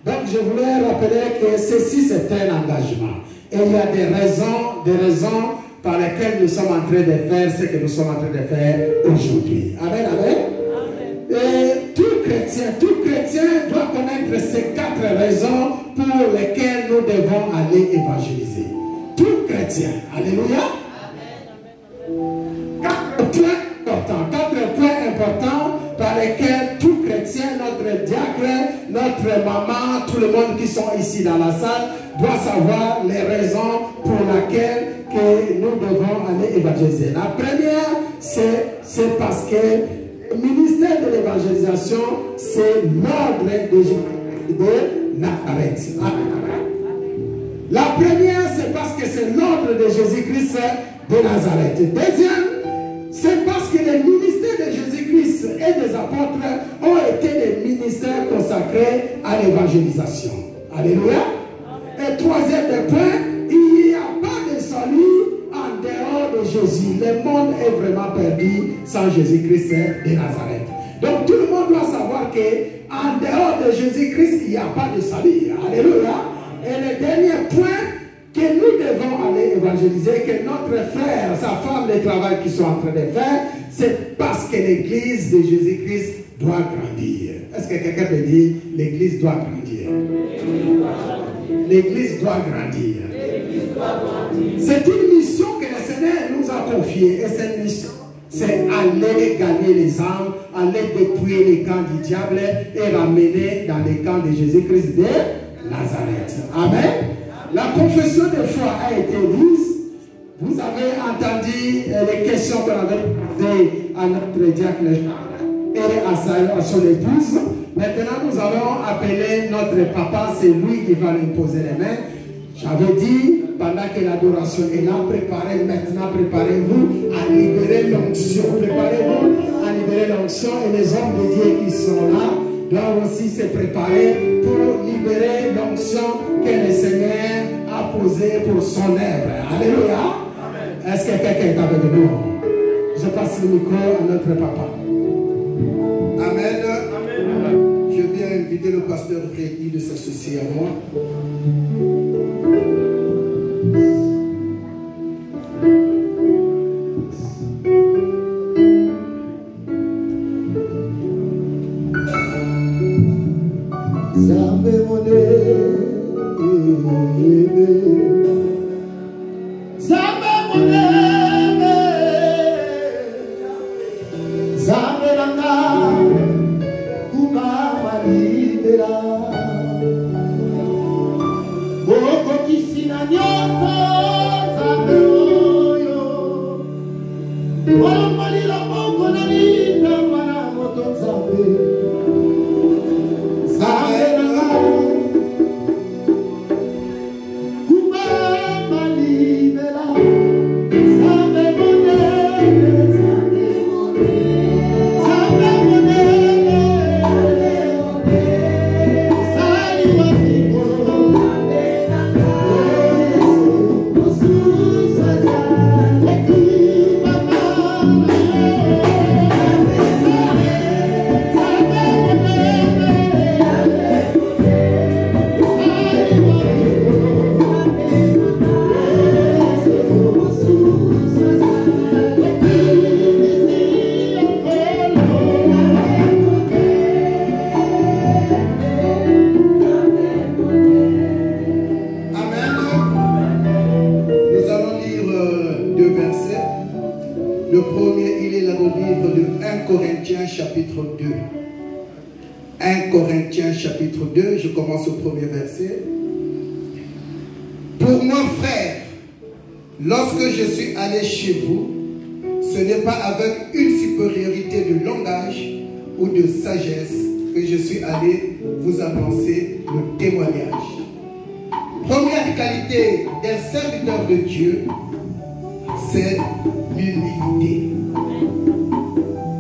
Donc je voulais rappeler que ceci c'est un engagement. Et il y a des raisons par lesquelles nous sommes en train de faire ce que nous sommes en train de faire aujourd'hui. Amen, amen. Et tout chrétien doit connaître ces 4 raisons pour lesquelles nous devons aller évangéliser. Tout chrétien. Alléluia. 4 points importants par lesquels tout chrétien, notre diacre, notre maman, tout le monde qui sont ici dans la salle doit savoir les raisons pour lesquelles que nous devons aller évangéliser. La première, c'est parce que le ministère de l'évangélisation, c'est l'ordre de Jésus de Nazareth. La première, c'est parce que c'est l'ordre de Jésus-Christ de Nazareth. Deuxième, c'est parce que les ministères de Jésus-Christ et des apôtres ont été des ministères consacrés à l'évangélisation. Alléluia. Et troisième point, il n'y a pas de salut en dehors de Jésus. Le monde est vraiment perdu sans Jésus-Christ de Nazareth. Donc tout le monde doit savoir qu'en dehors de Jésus-Christ, il n'y a pas de salut. Alléluia. Et le dernier point, que nous devons aller évangéliser, que notre frère, sa femme, le travail qu'ils sont en train de faire, c'est parce que l'église de Jésus-Christ doit grandir. Est-ce que quelqu'un peut dire l'église doit grandir? L'église doit grandir. C'est une mission que le Seigneur nous a confiée. Et cette mission, c'est aller gagner les âmes, aller dépouiller les camps du diable et ramener dans les camps de Jésus-Christ de Nazareth. Amen. La confession de foi a été mise. Vous avez entendu les questions qu'on avait posées à notre diacre et à son épouse. Maintenant, nous allons appeler notre papa. C'est lui qui va lui poser les mains. J'avais dit, pendant que l'adoration est là, maintenant préparez-vous à libérer l'onction. Préparez-vous à libérer l'onction et les hommes de Dieu qui sont là doivent aussi se préparer pour libérer l'onction que le Seigneur a posée pour son œuvre. Alléluia. Est-ce que quelqu'un est avec nous? Je passe le micro à notre papa. Amen. Amen. Je viens inviter le pasteur Freddy de s'associer à moi. Je commence au premier verset. Pour moi, frère, lorsque je suis allé chez vous, ce n'est pas avec une supériorité de langage ou de sagesse que je suis allé vous annoncer le témoignage. Première qualité d'un serviteur de Dieu, c'est l'humilité.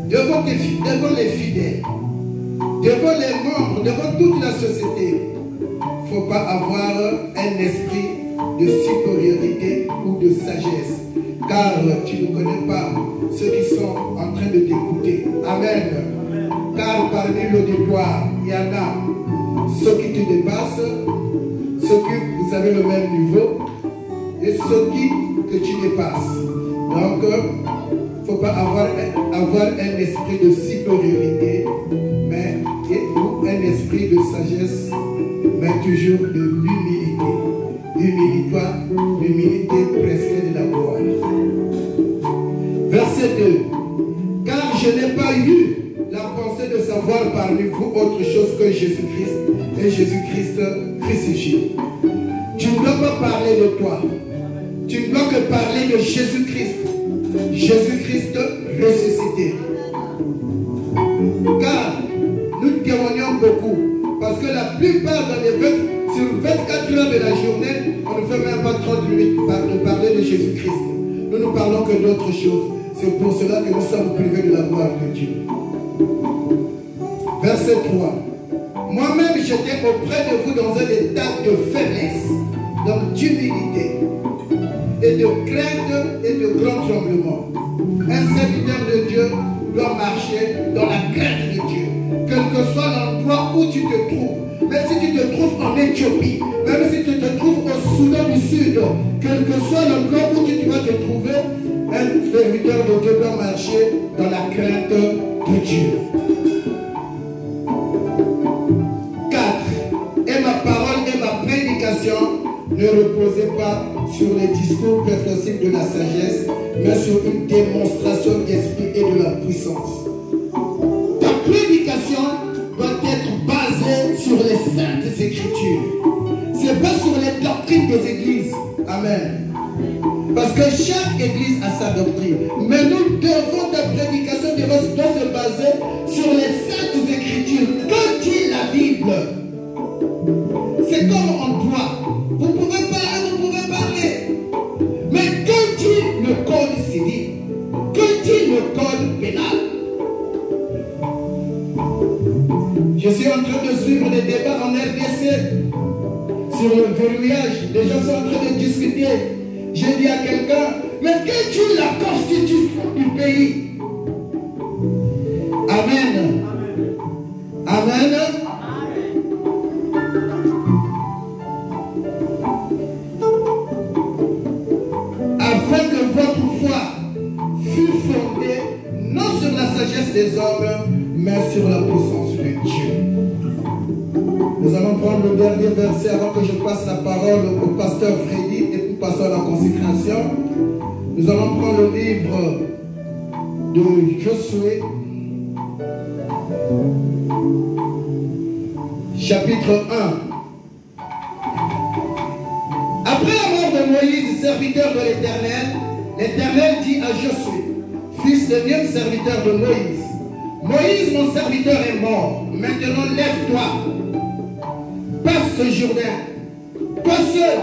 Devant les fidèles, devant les membres, devant toute la société, il ne faut pas avoir un esprit de supériorité ou de sagesse. car tu ne connais pas ceux qui sont en train de t'écouter. Amen. Car parmi l'auditoire, il y en a ceux qui te dépassent, ceux qui vous avez le même niveau et ceux que tu dépasses. Donc, il ne faut pas avoir un esprit de supériorité, mais un esprit de sagesse, mais toujours de l'humilité. L'humilité précède la gloire. Verset 2. Car je n'ai pas eu la pensée de savoir parmi vous autre chose que Jésus-Christ et Jésus-Christ crucifié. Tu ne dois pas parler de toi. Tu ne dois que parler de Jésus-Christ. Jésus-Christ ressuscité. Car nous témoignons beaucoup. Parce que la plupart sur 24 heures de la journée, on ne fait même pas 30 minutes de parler de Jésus-Christ. Nous ne parlons que d'autres choses. C'est pour cela que nous sommes privés de la gloire de Dieu. Verset 3. Moi-même, j'étais auprès de vous dans un état de faiblesse, donc d'humilité, et de crainte et de grand tremblement. Un serviteur de Dieu doit marcher dans la crainte de Dieu. Quel que soit l'endroit où tu te trouves, même si tu te trouves en Éthiopie, même si tu te trouves au Soudan du Sud, quel que soit l'endroit où tu vas te trouver, un serviteur de Dieu doit marcher dans la crainte de Dieu. 4. Et ma parole et ma prédication ne reposaient pas sur les discours persuasifs de la sagesse, mais sur une démonstration d'esprit et de la puissance. Ta prédication doit être basée sur les saintes écritures. Ce n'est pas sur les doctrines des églises. Amen. Parce que chaque église a sa doctrine. Mais nous devons, ta prédication doit se baser sur les saintes écritures. Que dit la Bible? C'est comme en droit. Vous pouvez parler, vous pouvez parler. Mais que dit le code civil? Que dit le code pénal? Je suis en train de suivre des débats en RDC sur le verrouillage. Les gens sont en train de discuter. J'ai dit à quelqu'un, mais que dit la constitution du pays? Amen. Amen. Afin que votre foi fût fondée non sur la sagesse des hommes, mais sur la puissance de Dieu. Nous allons prendre le dernier verset avant que je passe la parole au pasteur Freddy et nous passons à la consécration. Nous allons prendre le livre de Josué, chapitre 1. Après la mort de Moïse, serviteur de l'Éternel, l'Éternel dit à Josué, fils de Nun, serviteur de Moïse, Moïse, mon serviteur, est mort. Maintenant, lève-toi. Passe ce Jourdain. Toi seul,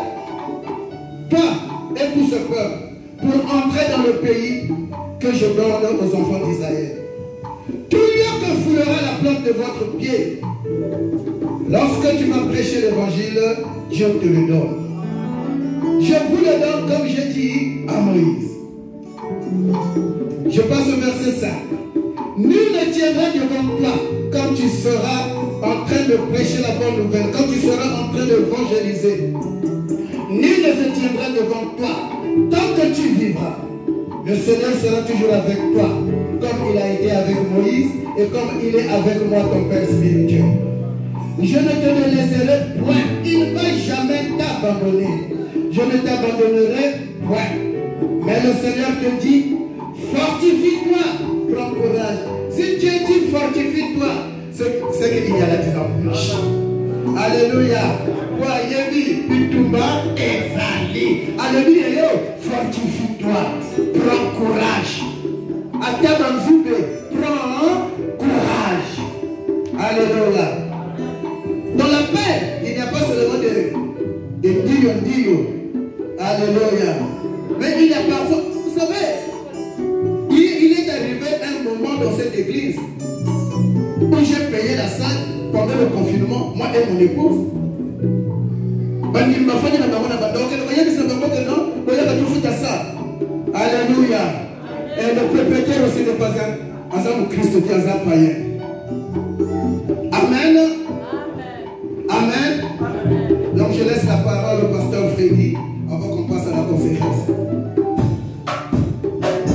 toi et tout ce peuple, pour entrer dans le pays que je donne aux enfants d'Israël. Tout lieu que foulera la plante de votre pied, lorsque tu vas prêcher l'évangile, Dieu te le donne. Je vous le donne comme j'ai dit à Moïse. Je passe au verset 5. Nul ne tiendra devant toi quand tu seras en train de prêcher la bonne nouvelle, quand tu seras en train d'évangéliser. Nul ne se tiendra devant toi tant que tu vivras. Le Seigneur sera toujours avec toi, comme il a été avec Moïse et comme il est avec moi, ton Père spirituel. Je ne te laisserai point, il ne va jamais t'abandonner. Je ne t'abandonnerai point. Mais le Seigneur te dit, fortifie-toi. Prends courage. Si Dieu dit fortifie-toi, c'est qu'il y a la désembûche. Alléluia. Alléluia. Fortifie-toi. Prends courage. Prends courage. Alléluia. Dans la paix, il n'y a pas seulement des dio. Alléluia. Mais il y a parfois, vous savez, il est arrivé un moment dans cette église où j'ai payé la salle pendant le confinement, moi et mon épouse. Alléluia. Et le propriétaire aussi n'est pas un Christ qui est un païen. Amen. Amen. Donc je laisse la parole au pasteur Freddy avant qu'on passe à la conférence.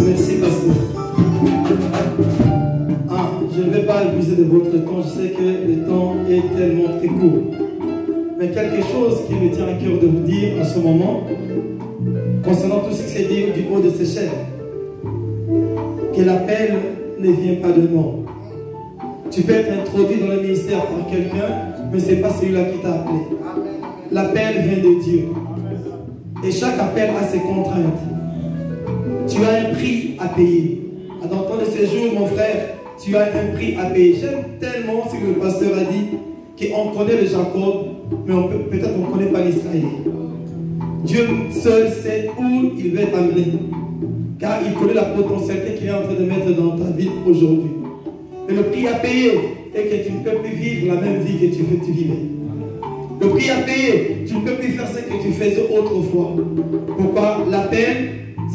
Merci, pasteur. Je ne vais pas abuser de votre temps, je sais que le temps est tellement très court. Mais quelque chose qui me tient à cœur de vous dire en ce moment, concernant tout ce qui s'est dit du haut de ces chaînes, que l'appel ne vient pas de nom. Tu peux être introduit dans le ministère par quelqu'un, mais ce n'est pas celui-là qui t'a appelé. L'appel vient de Dieu. Et chaque appel a ses contraintes. Tu as un prix à payer. Dans ton séjour, mon frère, tu as un prix à payer. J'aime tellement ce que le pasteur a dit, qu'on connaît le Jacob, mais peut-être on ne connaît pas l'Israël. Dieu seul sait où il va t'amener, car il connaît la potentialité qu'il est en train de mettre dans ta vie aujourd'hui. Et le prix à payer est que tu ne peux plus vivre la même vie que tu vivais. Le prix à payer, tu ne peux plus faire ce que tu faisais autrefois. Pourquoi? L'appel,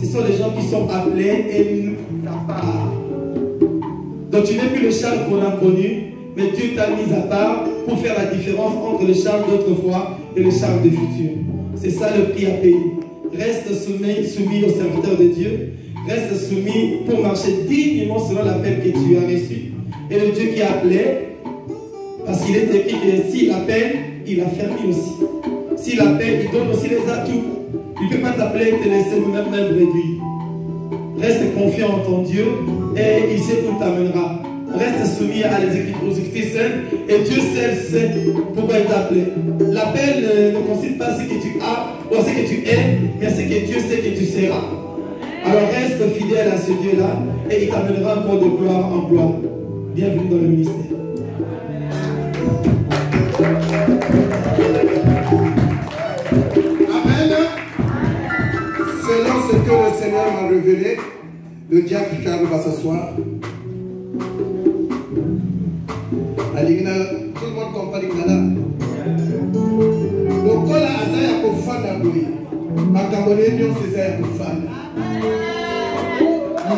ce sont les gens qui sont appelés et nous part. Donc tu n'es plus le Charles qu'on a connu, mais Dieu t'a mis à part pour faire la différence entre le Charles d'autrefois et le Charles du futur. C'est ça le prix à payer. Reste soumis au serviteur de Dieu. Reste soumis pour marcher dignement selon l'appel que tu as reçu. Et le Dieu qui a appelé, parce qu'il est écrit que s'il appelle, il a fermé aussi. S'il appelle, il donne aussi les atouts. Il ne peut pas t'appeler et te laisser même réduire. Reste confiant en ton Dieu et il sait où t'amènera. Reste soumis à aux Écritures et Dieu seul sait pourquoi il t'a appelé. L'appel ne consiste pas à ce que tu as ou à ce que tu es, mais à ce que Dieu sait que tu seras. Alors reste fidèle à ce Dieu-là et il t'amènera encore de gloire en gloire. Bienvenue dans le ministère. Amen. Selon ce que le Seigneur m'a révélé, le diacre Charles va s'asseoir. Tout le monde comprend l'Igala. Le col à Azaya Kofana Boui. Ma Camerounais, nous c'est Azaya Kofana.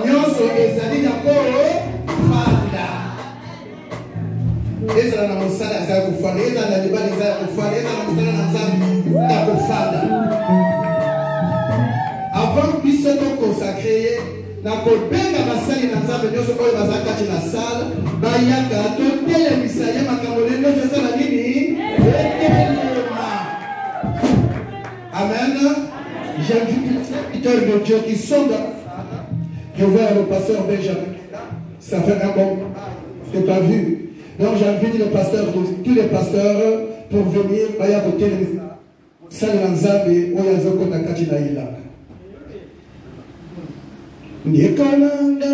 Nous sommes les amis d'Akoro Fanda. Les gens dans le salon Azaya Kofana. Les gens dans le débat Azaya Kofana. Les gens dans le salon Azaya Kofana. Avant que nous soyons consacrés, na kobenga basali na nzambe nyonso oyo baza kati na salle bayaka totelemisa ye makambo nyonso esala nini etelema. Amen. J'invite les serviteurs de Dieu qui sont dans la salle. Je vois le pasteur Benjamin, ça fait un bon, c'est pas vu. Donc j'invite les pasteurs, tous les pasteurs pour venir bayaka totelemisa salle na nzambe oyo azokota kati na ilaka. Nikolanda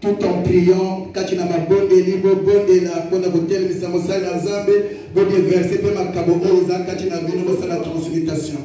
tout en priant, Katina ma bonne libre, bonne la bonne hôtel, mais ça me sert dans Zambé, bonne verset, puis ma cabo, Katina vino, c'est la transmutation.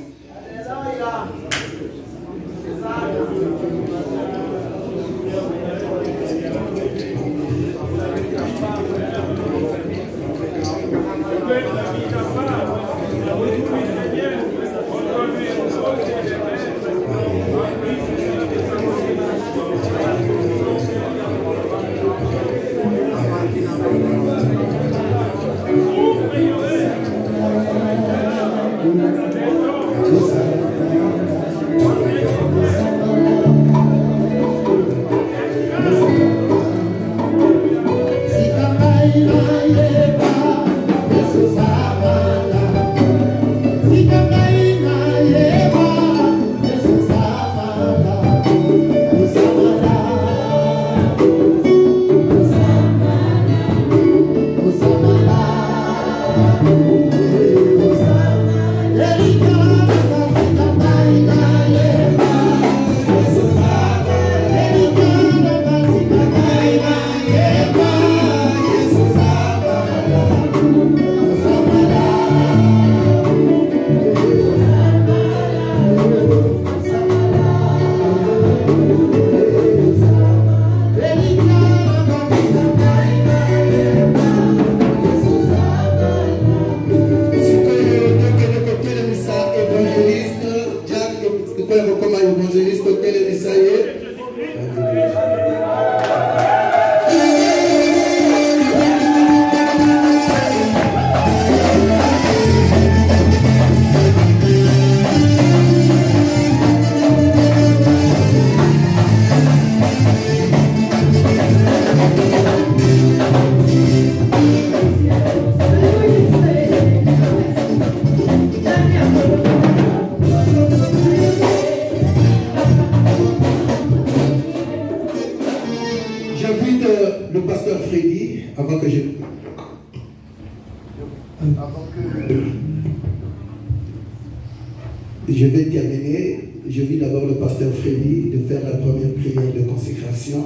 frère comme évangéliste auquel il est. Le pasteur Freddy, avant que je vais terminer, je vais d'abord le pasteur Freddy de faire la première prière de consécration.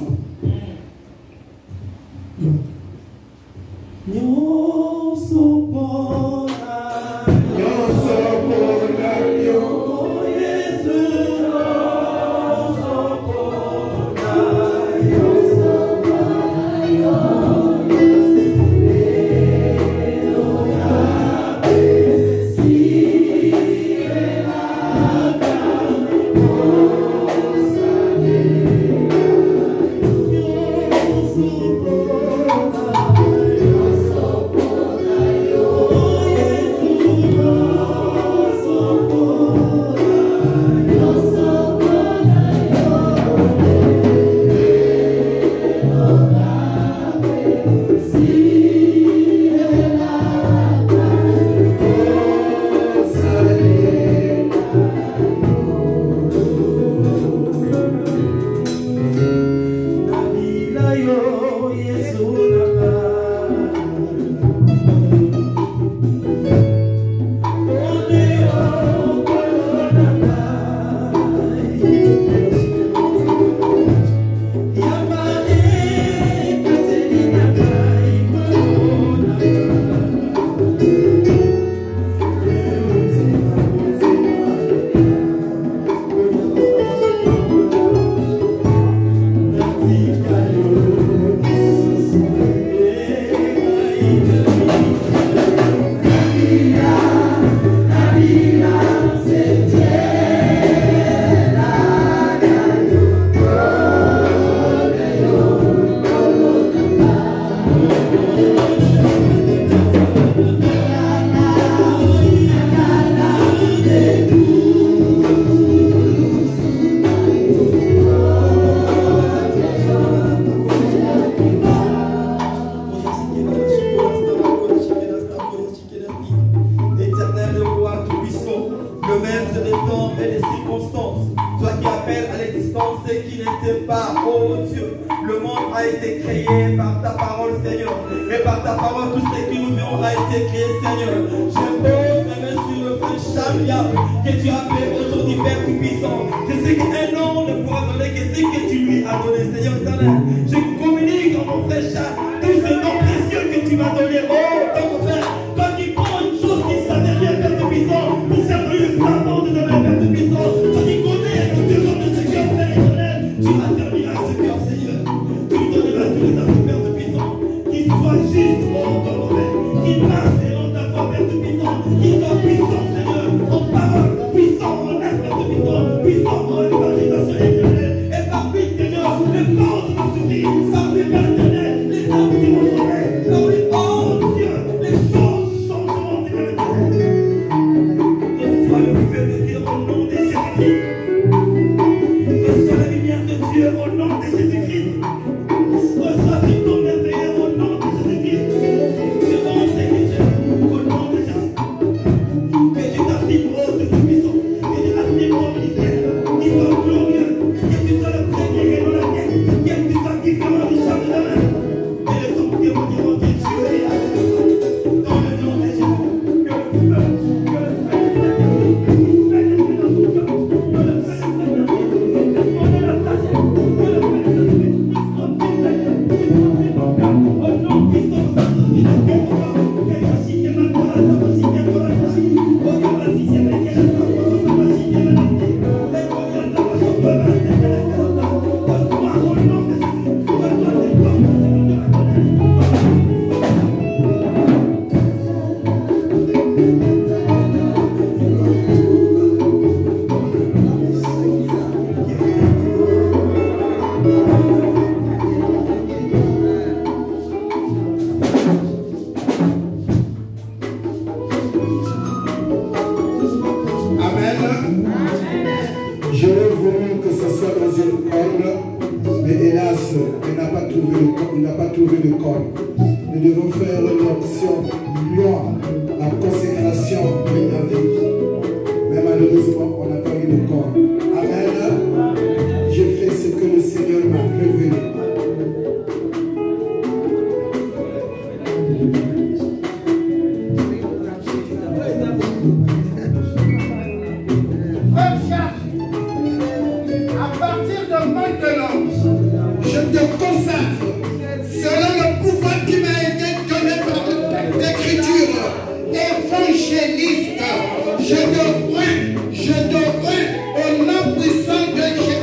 Par les âmes qui vont sauver, par les J'aurais voulu que ce soit dans une corde, mais hélas, il n'a pas trouvé de corde. Nous devons faire une option, la consécration de la vie. Mais malheureusement, on n'a pas eu de corde. Amen. J'ai fait ce que le Seigneur m'a révélé. À partir de maintenant, Je te consacre, selon le pouvoir qui m'a été donné par l'Écriture, évangéliste. Je te prie au nom puissant de Jésus.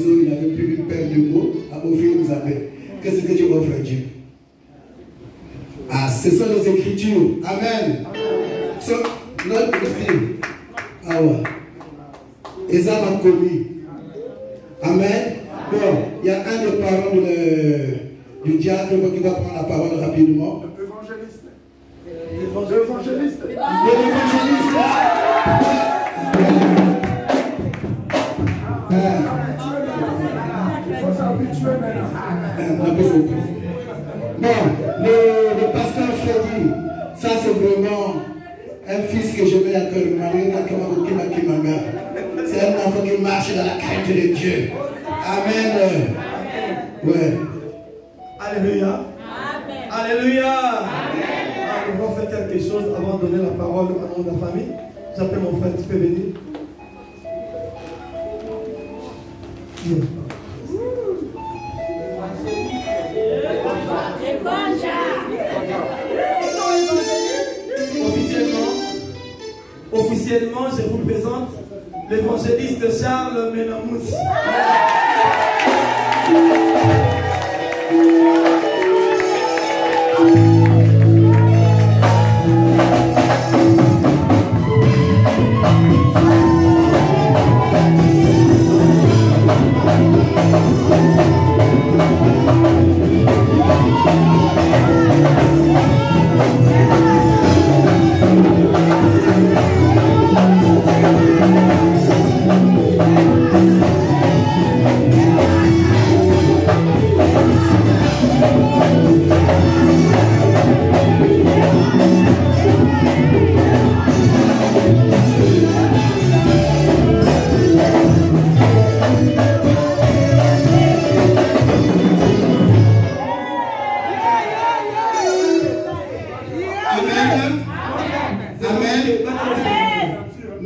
Il avait plus une paire de mots à offrir aux appels. Qu'est-ce que Dieu offre à Dieu? Ah, ce sont les Écritures. Amen. So, notre Christine. Ah ouais. Et ça m'a commis. Amen. Bon, il y a un des parents du diacre qui va prendre la parole rapidement. L'évangéliste. L'évangéliste. Bon, le pasteur Freddy, ça c'est vraiment un fils que je mets à cœur. C'est un enfant qui marche dans la crainte de Dieu. Amen. Ouais. Alléluia. Amen. Alléluia. Amen. Nous allons faire quelque chose avant de donner la parole à mon famille. J'appelle mon frère, tu peux venir. Officiellement, je vous présente l'évangéliste Charles Menamoussi.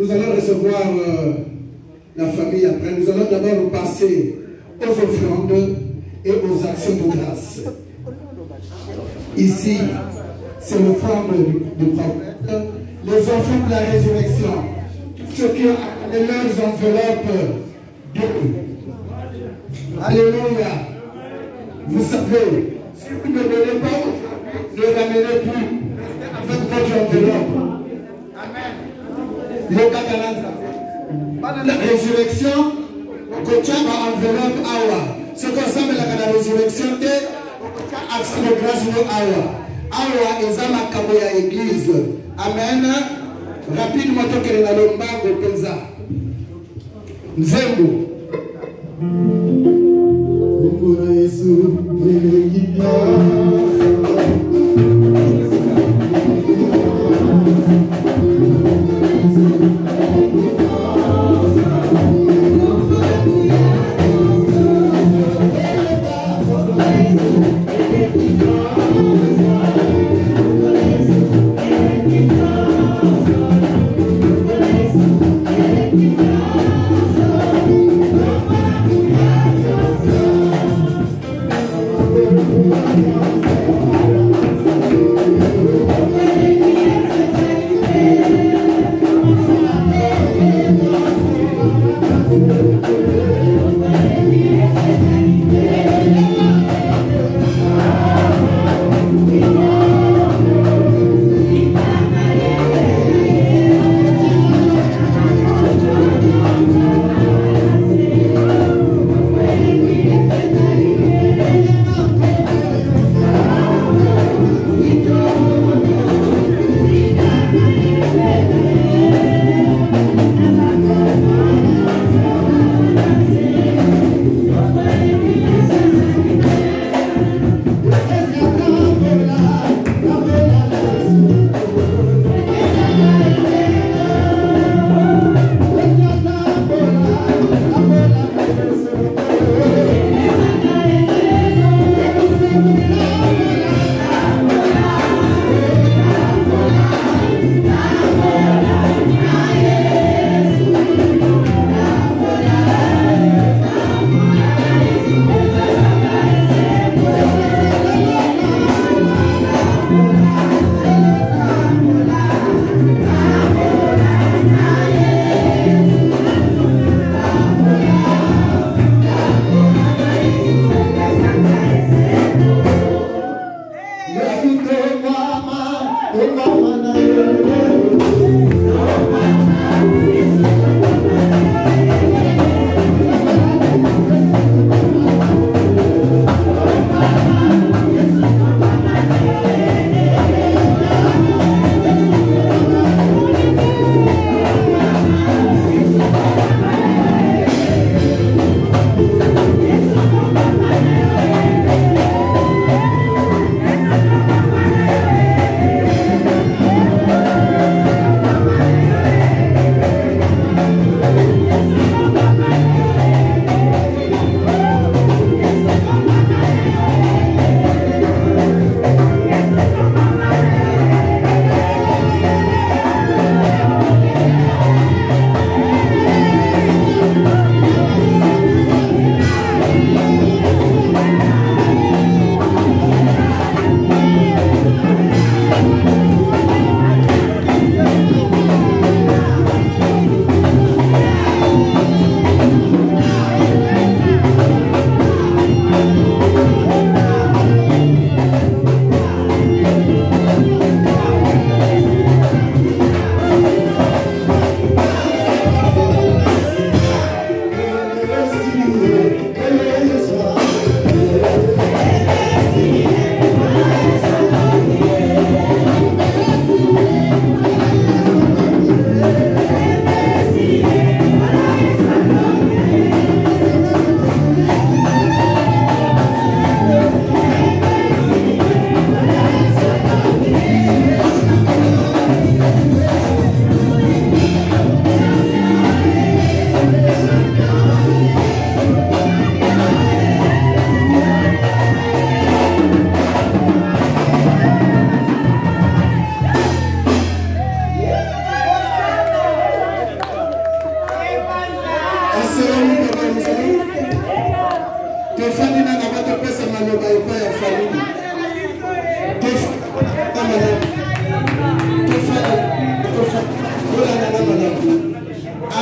Nous allons recevoir la famille après. Nous allons d'abord passer aux offrandes et aux actions de grâce. Ici, c'est l'offrande du prophète, les enfants de la résurrection, ceux qui ont amené leurs enveloppes d'eau. Alléluia. Vous savez, si vous ne donnez pas aujourd'hui, ne ramenez plus avec votre enveloppe. Le Catalan, la résurrection, quand enveloppe awa. Ce qu'on s'appelle la résurrection, c'est action de grâce de awa. Awa est à ma kaboya église. Amen. Rapidement, tu es dans le mbago penza. Nzembo. Ngura Yesu,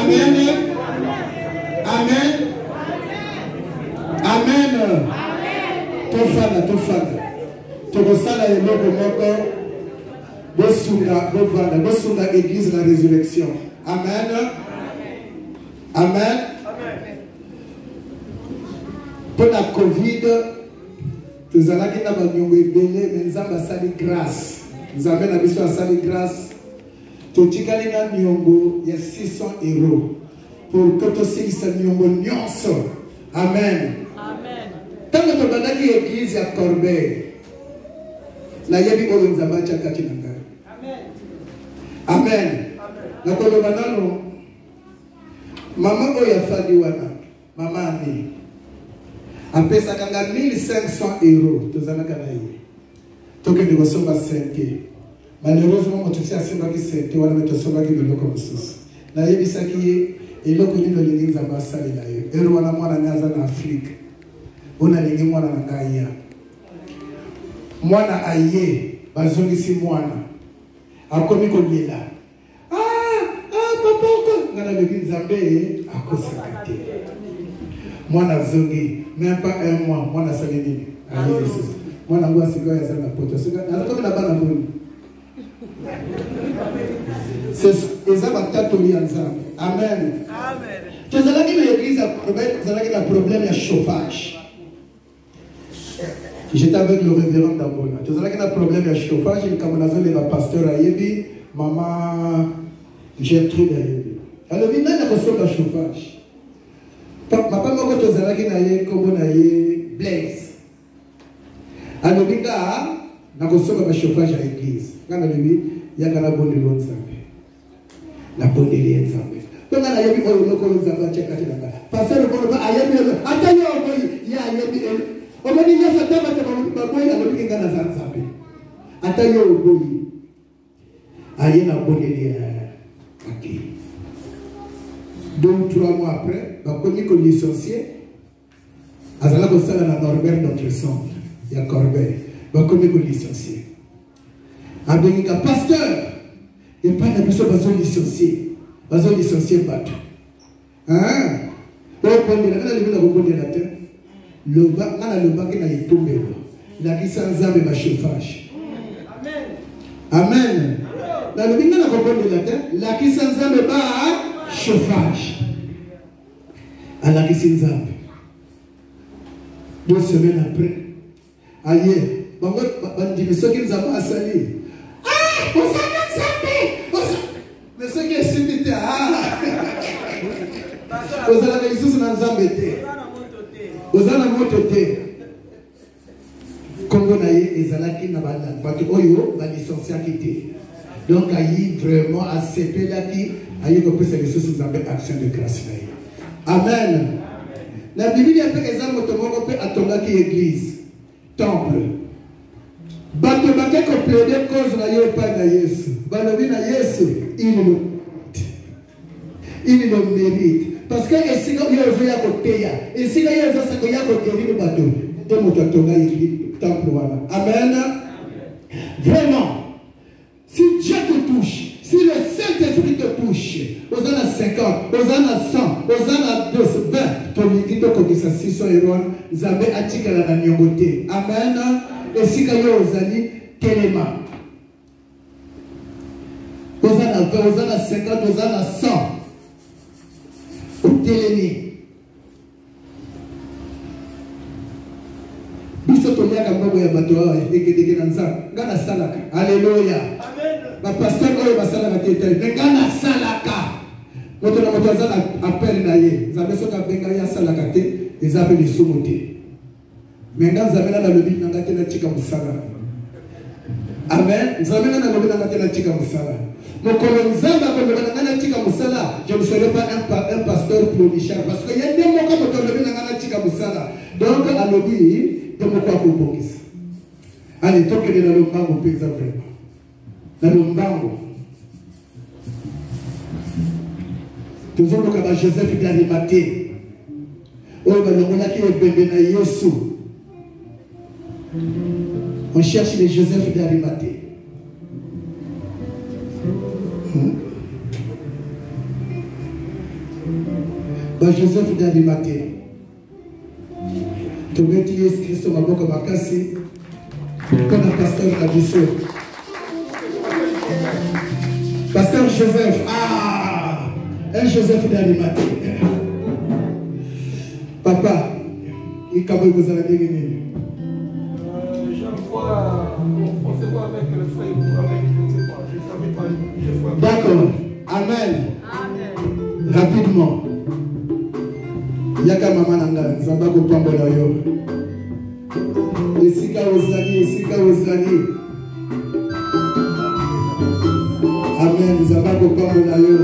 Amen. Amen. Amen. Tofana. Tokosala eloko moko. Bosunga église la résurrection. Amen. Amen. Pour la Covid, nous allons dire que nous avons sali grâce. Nous avons besoin de sali grâce. Nous avons il y a 600 € pour que tu sais Amen. Tant que tu as l'église à Corbeil, la yebi ko nzamba chakati nanga. Amen. Na kolobanano mama oya fadi wana mama ani apesa kanga 1500 € tozalaka na ye toke de kosomba sente malheureusement motusi asimba ki sente wana metosomba ki biloko mosusu na yebisaki ye eloko nino lingi nzamba asali na ye ero wana mwana naza na Afrique ona lingi mwana na ngaya mwana aye bazongisi mwana akomi kolela papa ngana bebi nzambe akosaka te mwana zongi même pas un mois mwana sali nini mwana ngwa sika ya sana poto sika alatoka na bana boni c'est eza batato ya nzambe amen tozalaki na église tozalaki na problème ya chauffage. J'étais avec le révérend Dambona. Tu as un problème de chauffage, comme on a vu le pasteur Ayebi, maman Gertrude Ayebi. Alors, il y a un de chauffage. Papa, moi, tu as un comme Blaise. Alors, il y a un chauffage à l'église. Quand on a vu, il y a un bon de l'Onzambe. La bonne de l'Onzambe. Donc, on a vu que l'Onzambe a checké la bas. Pasteur Ayebi, attendez, il y a Ayebi. Omani nyasa taba taba baboyi alobiki ngana zanzabe atayo oboyi ayena boneli ok 2 ou 3 mois après bakomi ko licencié azala ko sala na Norbert notre centre ya Corbeil bakomi ko licencié abenga pasteur et pas na biso bazo licencié bato hein o bonela kana libela ko bonela te le bac na qui na yetombe la qui sans âme ma chauffage amen na le binga na comprendre la terre la qui sans âme ba chauffage à la qui sans âme 2 semaines après aïe bango bandi mais ceux qui nous ont asali on s'en sapé mais ceux qui sont vous allez les sous dans zambete Ozana moto te Kongo na ye ezalaki na bato oyo ba licenciaki te donc ayi vraiment asepelaki ayi kopesa lisusu nzambe action de grâce na ye amen la Bible a fait exemple moto moko pe atongaki église temple bato bakeko plaider cause na ye pa na Yesu balobi na Yesu il le mérite. Parce que si vous avez un côté, et si vous avez un côté, vous avez un bateau. Et vous avez un temple. Amen. Vraiment, si Dieu te touche, si le Saint-Esprit te touche, vous en avez 50, vous en avez 100, vous en avez 20, ton équipe comme ça, 600 €, vous avez attiré la nyogoté. Amen. Et si vous avez un téléma, vous en avez 20, vous en avez 50, vous en avez 100. Téléni. Biso tolia kambo ya bato wa ekedeke na nzambe. Ngana salaka. Alléluia. Amen. Ba pasteur oyo basalaka tete. Ngana salaka. Moto na moto azala appel na ye. Nzambe soka benga ya salaka te, ezabe lisumu te. Menga nzambe na lobi nanga te na chika musala. Amen. Nzambe na lobi nanga te na chika musala. Je ne serai pas un pasteur prodigal parce qu'il y a des mots comme donc, à l'obéi, de mon corps pour allez, tant que dans le bango, par exemple, dans le bango, toujours le cas Joseph d'Arimathée, on cherche les Joseph d'Arimathée. Joseph d'Arimathée. Tobeti Yesu Kristo maboko makasi. Comme un pasteur Kabiso. Pasteur Joseph. Ah! Un Joseph d'Arimathée. Papa, il comment vous allez gagner? J'envoie, on se voit avec le frère ou avec, je ne sais pas, je ne savais pas. D'accord. Amen. Amen. Rapidement. Yaka mama nanga, zamba ko pambola yo. Esika ozali. Amen. Zamba ko pambola yo.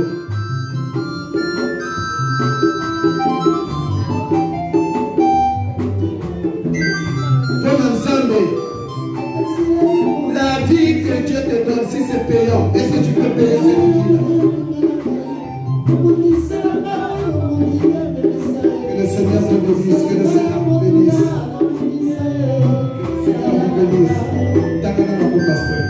La vie que Dieu te donne, si c'est payant, est-ce que tu peux payer cette vie-là? Que le Seigneur te bénisse, que le Seigneur te bénisse. Seigneur te bénisse. D'accord, mon pasteur.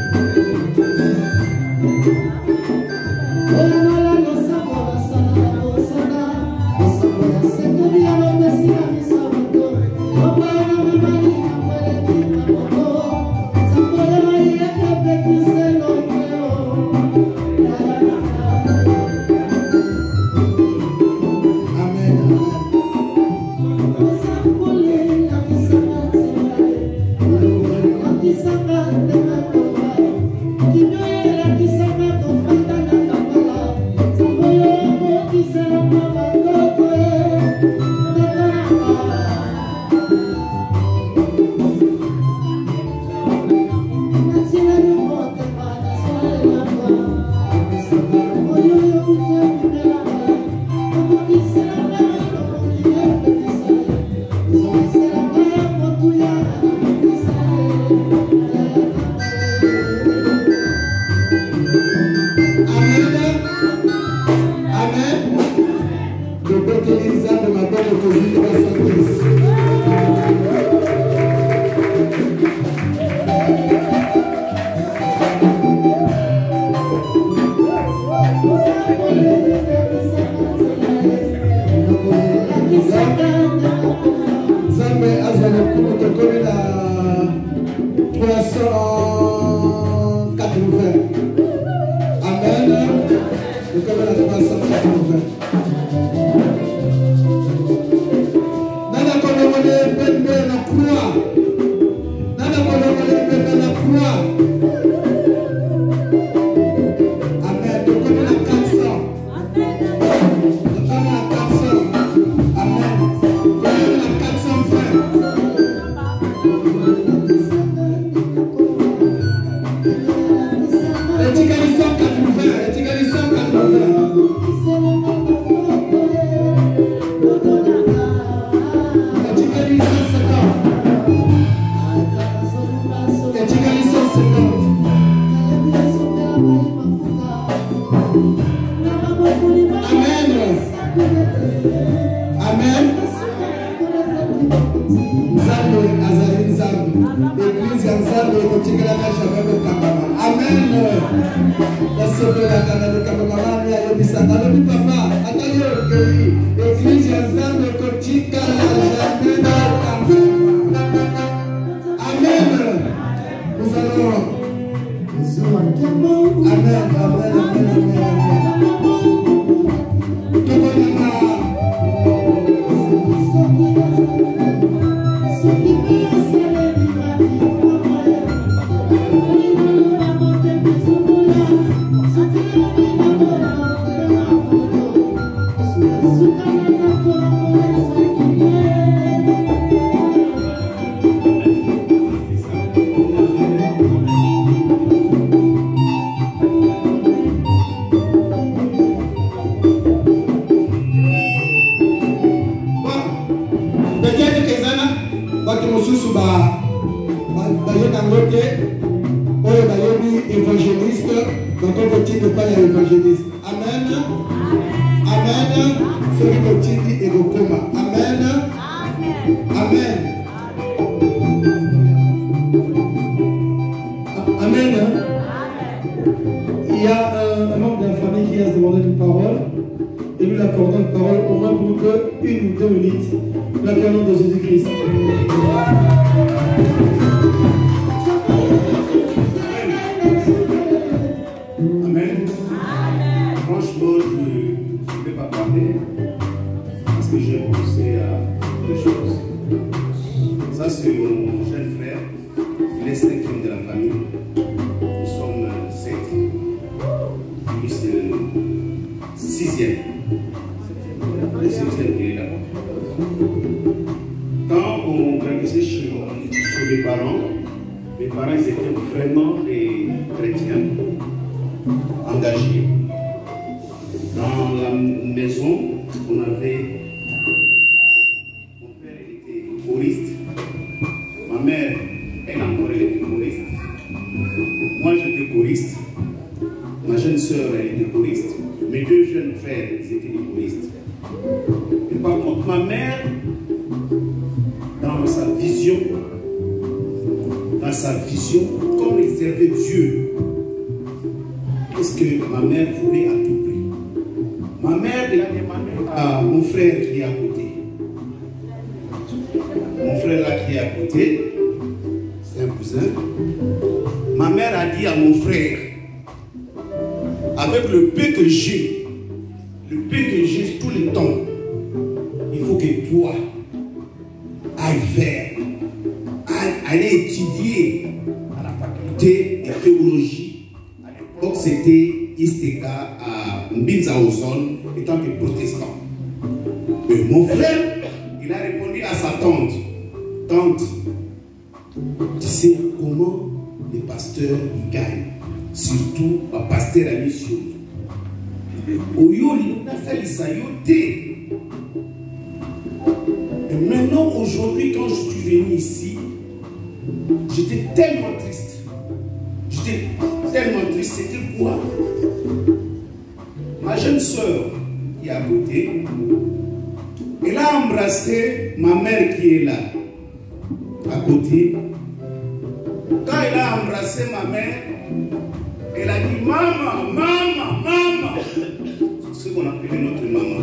Il y a un membre de la famille qui a demandé une parole et nous l'accordons une parole au moins pour que 1 ou 2 minutes. L'acclamation de Jésus-Christ. Amen. Franchement, je ne vais pas parler parce que j'ai pensé à deux choses. Ça, c'est mon jeune frère. Il est 5e de la famille. Nous sommes 7. Lui, c'est le 6e. Le 7e qui est là. Quand on grandissait chez mes parents ils étaient vraiment des chrétiens engagés. Dans la maison, on avait. Mon père était choriste. Ma mère, elle encore était choriste. Moi, j'étais choriste. Ma jeune soeur, elle était choriste. Mes deux jeunes frères, ils étaient des choristes. Et par contre, ma mère, dans sa vision, comme elle servait Dieu, qu'est-ce que ma mère voulait à tout prix? Ma mère, elle a demandé à mon frère qui est à côté. Mon frère là qui est à côté, c'est un cousin. Ma mère a dit à mon frère, avec le peu que j'ai tout le temps, il faut que toi aller étudier à la faculté de théologie. À l'époque, c'était ISTK à Mbinza-Ozone, étant que protestant. Et mon frère, il a répondu à sa tante, tante, tu sais comment les pasteurs ils gagnent, surtout un pasteur à mission. Et maintenant, aujourd'hui, quand je suis venu ici, j'étais tellement triste. C'était quoi? Ma jeune soeur qui est à côté, elle a embrassé ma mère qui est là, à côté. Quand elle a embrassé ma mère, elle a dit maman, maman, maman. C'est ce qu'on appelait notre maman.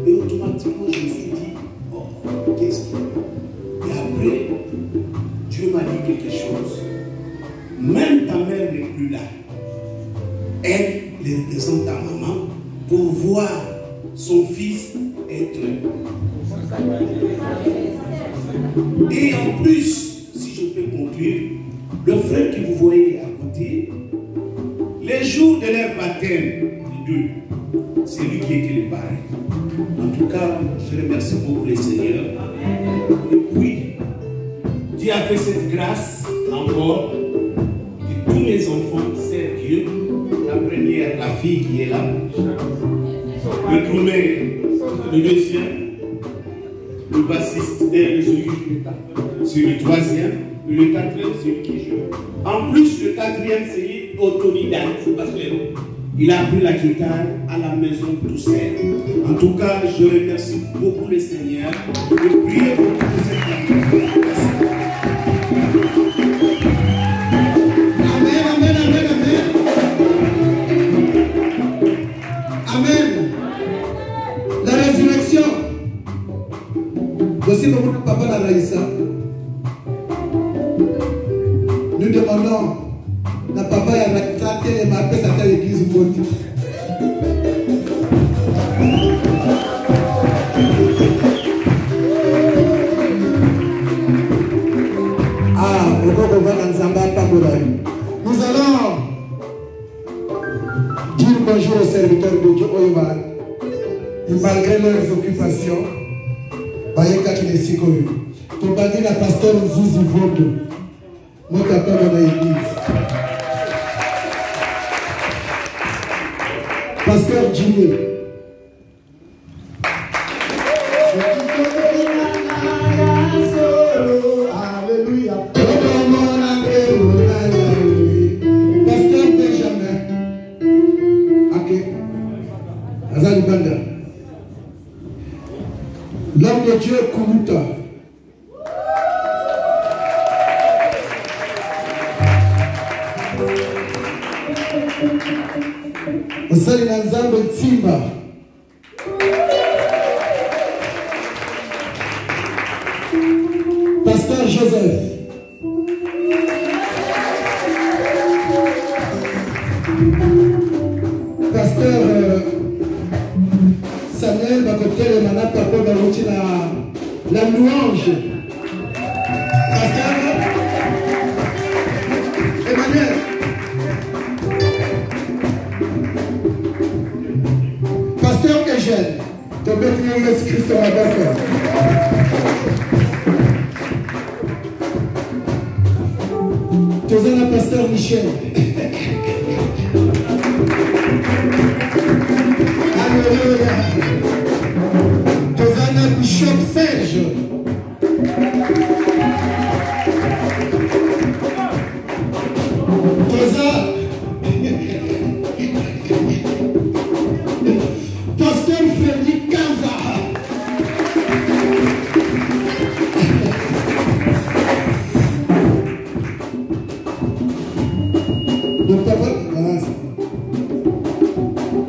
Et automatiquement, je me suis dit, oh, qu'est-ce qu'il y a? Et après, Dieu m'a dit quelque chose. Même ta mère n'est plus là. Elle représente ta maman pour voir son fils être. Et en plus, si je peux conclure, le frère que vous voyez à côté, les jours de leur baptême, les deux, c'est lui qui était le parrain. En tout cas, je remercie beaucoup le Seigneur. Et puis, Dieu a fait cette grâce encore que tous mes enfants servent Dieu. La première, la fille qui est là, le premier, le deuxième, le bassiste et celui qui joue, c'est le troisième, le quatrième, c'est celui qui joue. En plus, le quatrième, c'est autodidacte parce qu'il a appris la guitare à la maison tout seul. En tout cas, je remercie beaucoup le Seigneur de prier pour cette famille. Amen, amen, amen, amen. Amen. La résurrection. Voici mon papa la Raïssa. Nous demandons la papa ya Raïssa telle marque à l'église Monti. Nous allons dire bonjour aux serviteurs de Dieu Oyobal. Et malgré leurs occupations, Bayeka qui les sikoyo. Pour pas dire la pasteur Zuzi Vodo. Moi, papa dans l'église. Pasteur Jimmy. Alléluia. Pasteur Benjamin. Ok. Azali Banda. L'homme de Dieu Kumuta. Osali na Nzambe Timba. Pasteur Samuel Bakotel et Mana Papa Barouti la louange. Pasteur Emmanuel. Pasteur Eugène, ton bête Christ sur la barque. Tozana Pasteur Michel. Alléluia. Tozana Bishop Serge. Toza Pasteur Frédéric Kanza.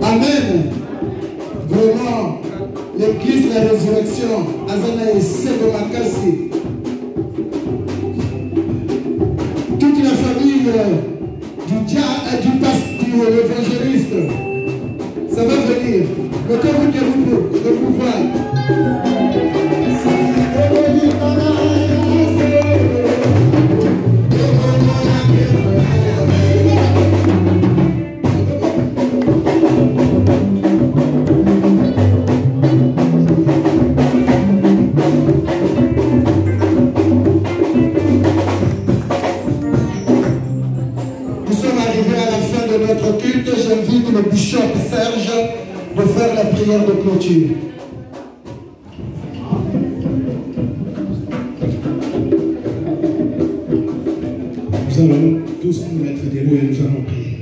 Amen. Vraiment, l'église de la résurrection, Azana et Sebo Makasi. Toute la famille du l'évangéliste, ça va venir. Le temps vous déroule le pouvoir. Notre culte, j'invite le bishop Serge de faire la prière de clôture. Nous allons tous nous mettre debout et nous allons prier.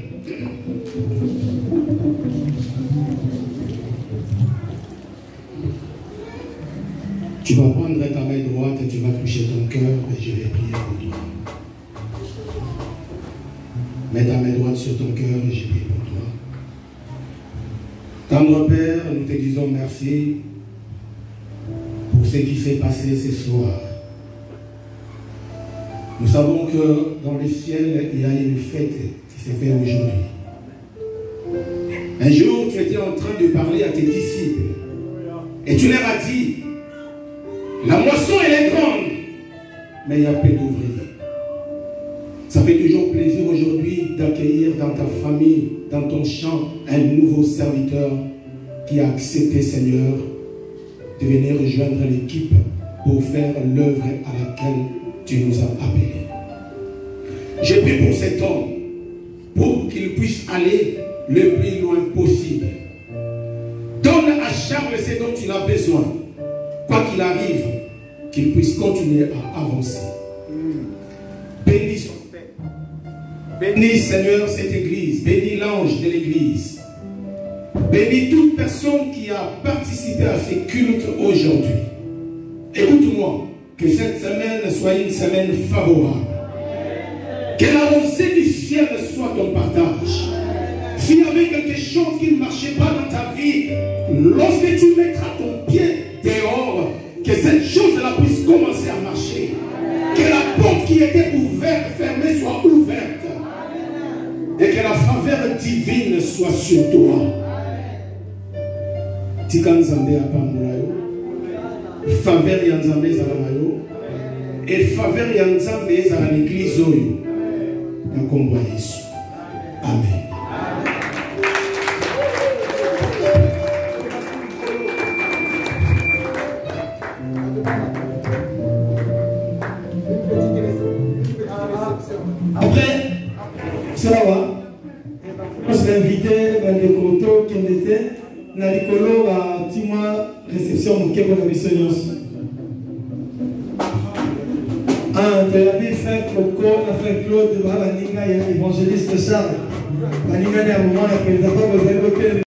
Tu vas prendre ta main droite et tu vas toucher ton cœur et je vais prier pour toi. Mets ta main droite sur ton cœur et je prie pour toi. Tendre Père, nous te disons merci pour ce qui s'est passé ce soir. Nous savons que dans le ciel, il y a une fête qui s'est faite aujourd'hui. Un jour, tu étais en train de parler à tes disciples et tu leur as dit, la moisson elle est grande, mais il y a peu d'ouvriers. Ça fait toujours plaisir aujourd'hui d'accueillir dans ta famille, dans ton champ, un nouveau serviteur qui a accepté, Seigneur, de venir rejoindre l'équipe pour faire l'œuvre à laquelle tu nous as appelés. Je prie pour cet homme, pour qu'il puisse aller le plus loin possible. Donne à Charles ce dont il a besoin. Quoi qu'il arrive, qu'il puisse continuer à avancer. Bénis son Père. Bénis, Seigneur, cette église. Bénis l'ange de l'église. Bénis toute personne qui a participé à ce culte aujourd'hui. Écoute-moi, que cette semaine soit une semaine favorable. Que l'avancée du ciel soit ton partage. S'il y avait quelque chose qui ne marchait pas dans ta vie, lorsque tu mettras ton pied dehors, que cette chose-là puisse commencer à marcher. Que la porte qui était ouverte, fermée, soit ouverte. Et que la faveur divine soit sur toi. Tikanzambe apamulayo. Faveur yanzambe zalamayo. Et faveur yanzambe zala l'église oyo. Nakombo Yesu. Amen. Après, cela va. On s'est invité dans les coteaux qui étaient dans les colos à Timoa réception de Kébon de Missionnaires. Tu avais fait Coco, on a fait Claude, Baninga et évangéliste Charles. Baninga est à un moment, il n'a pas besoin de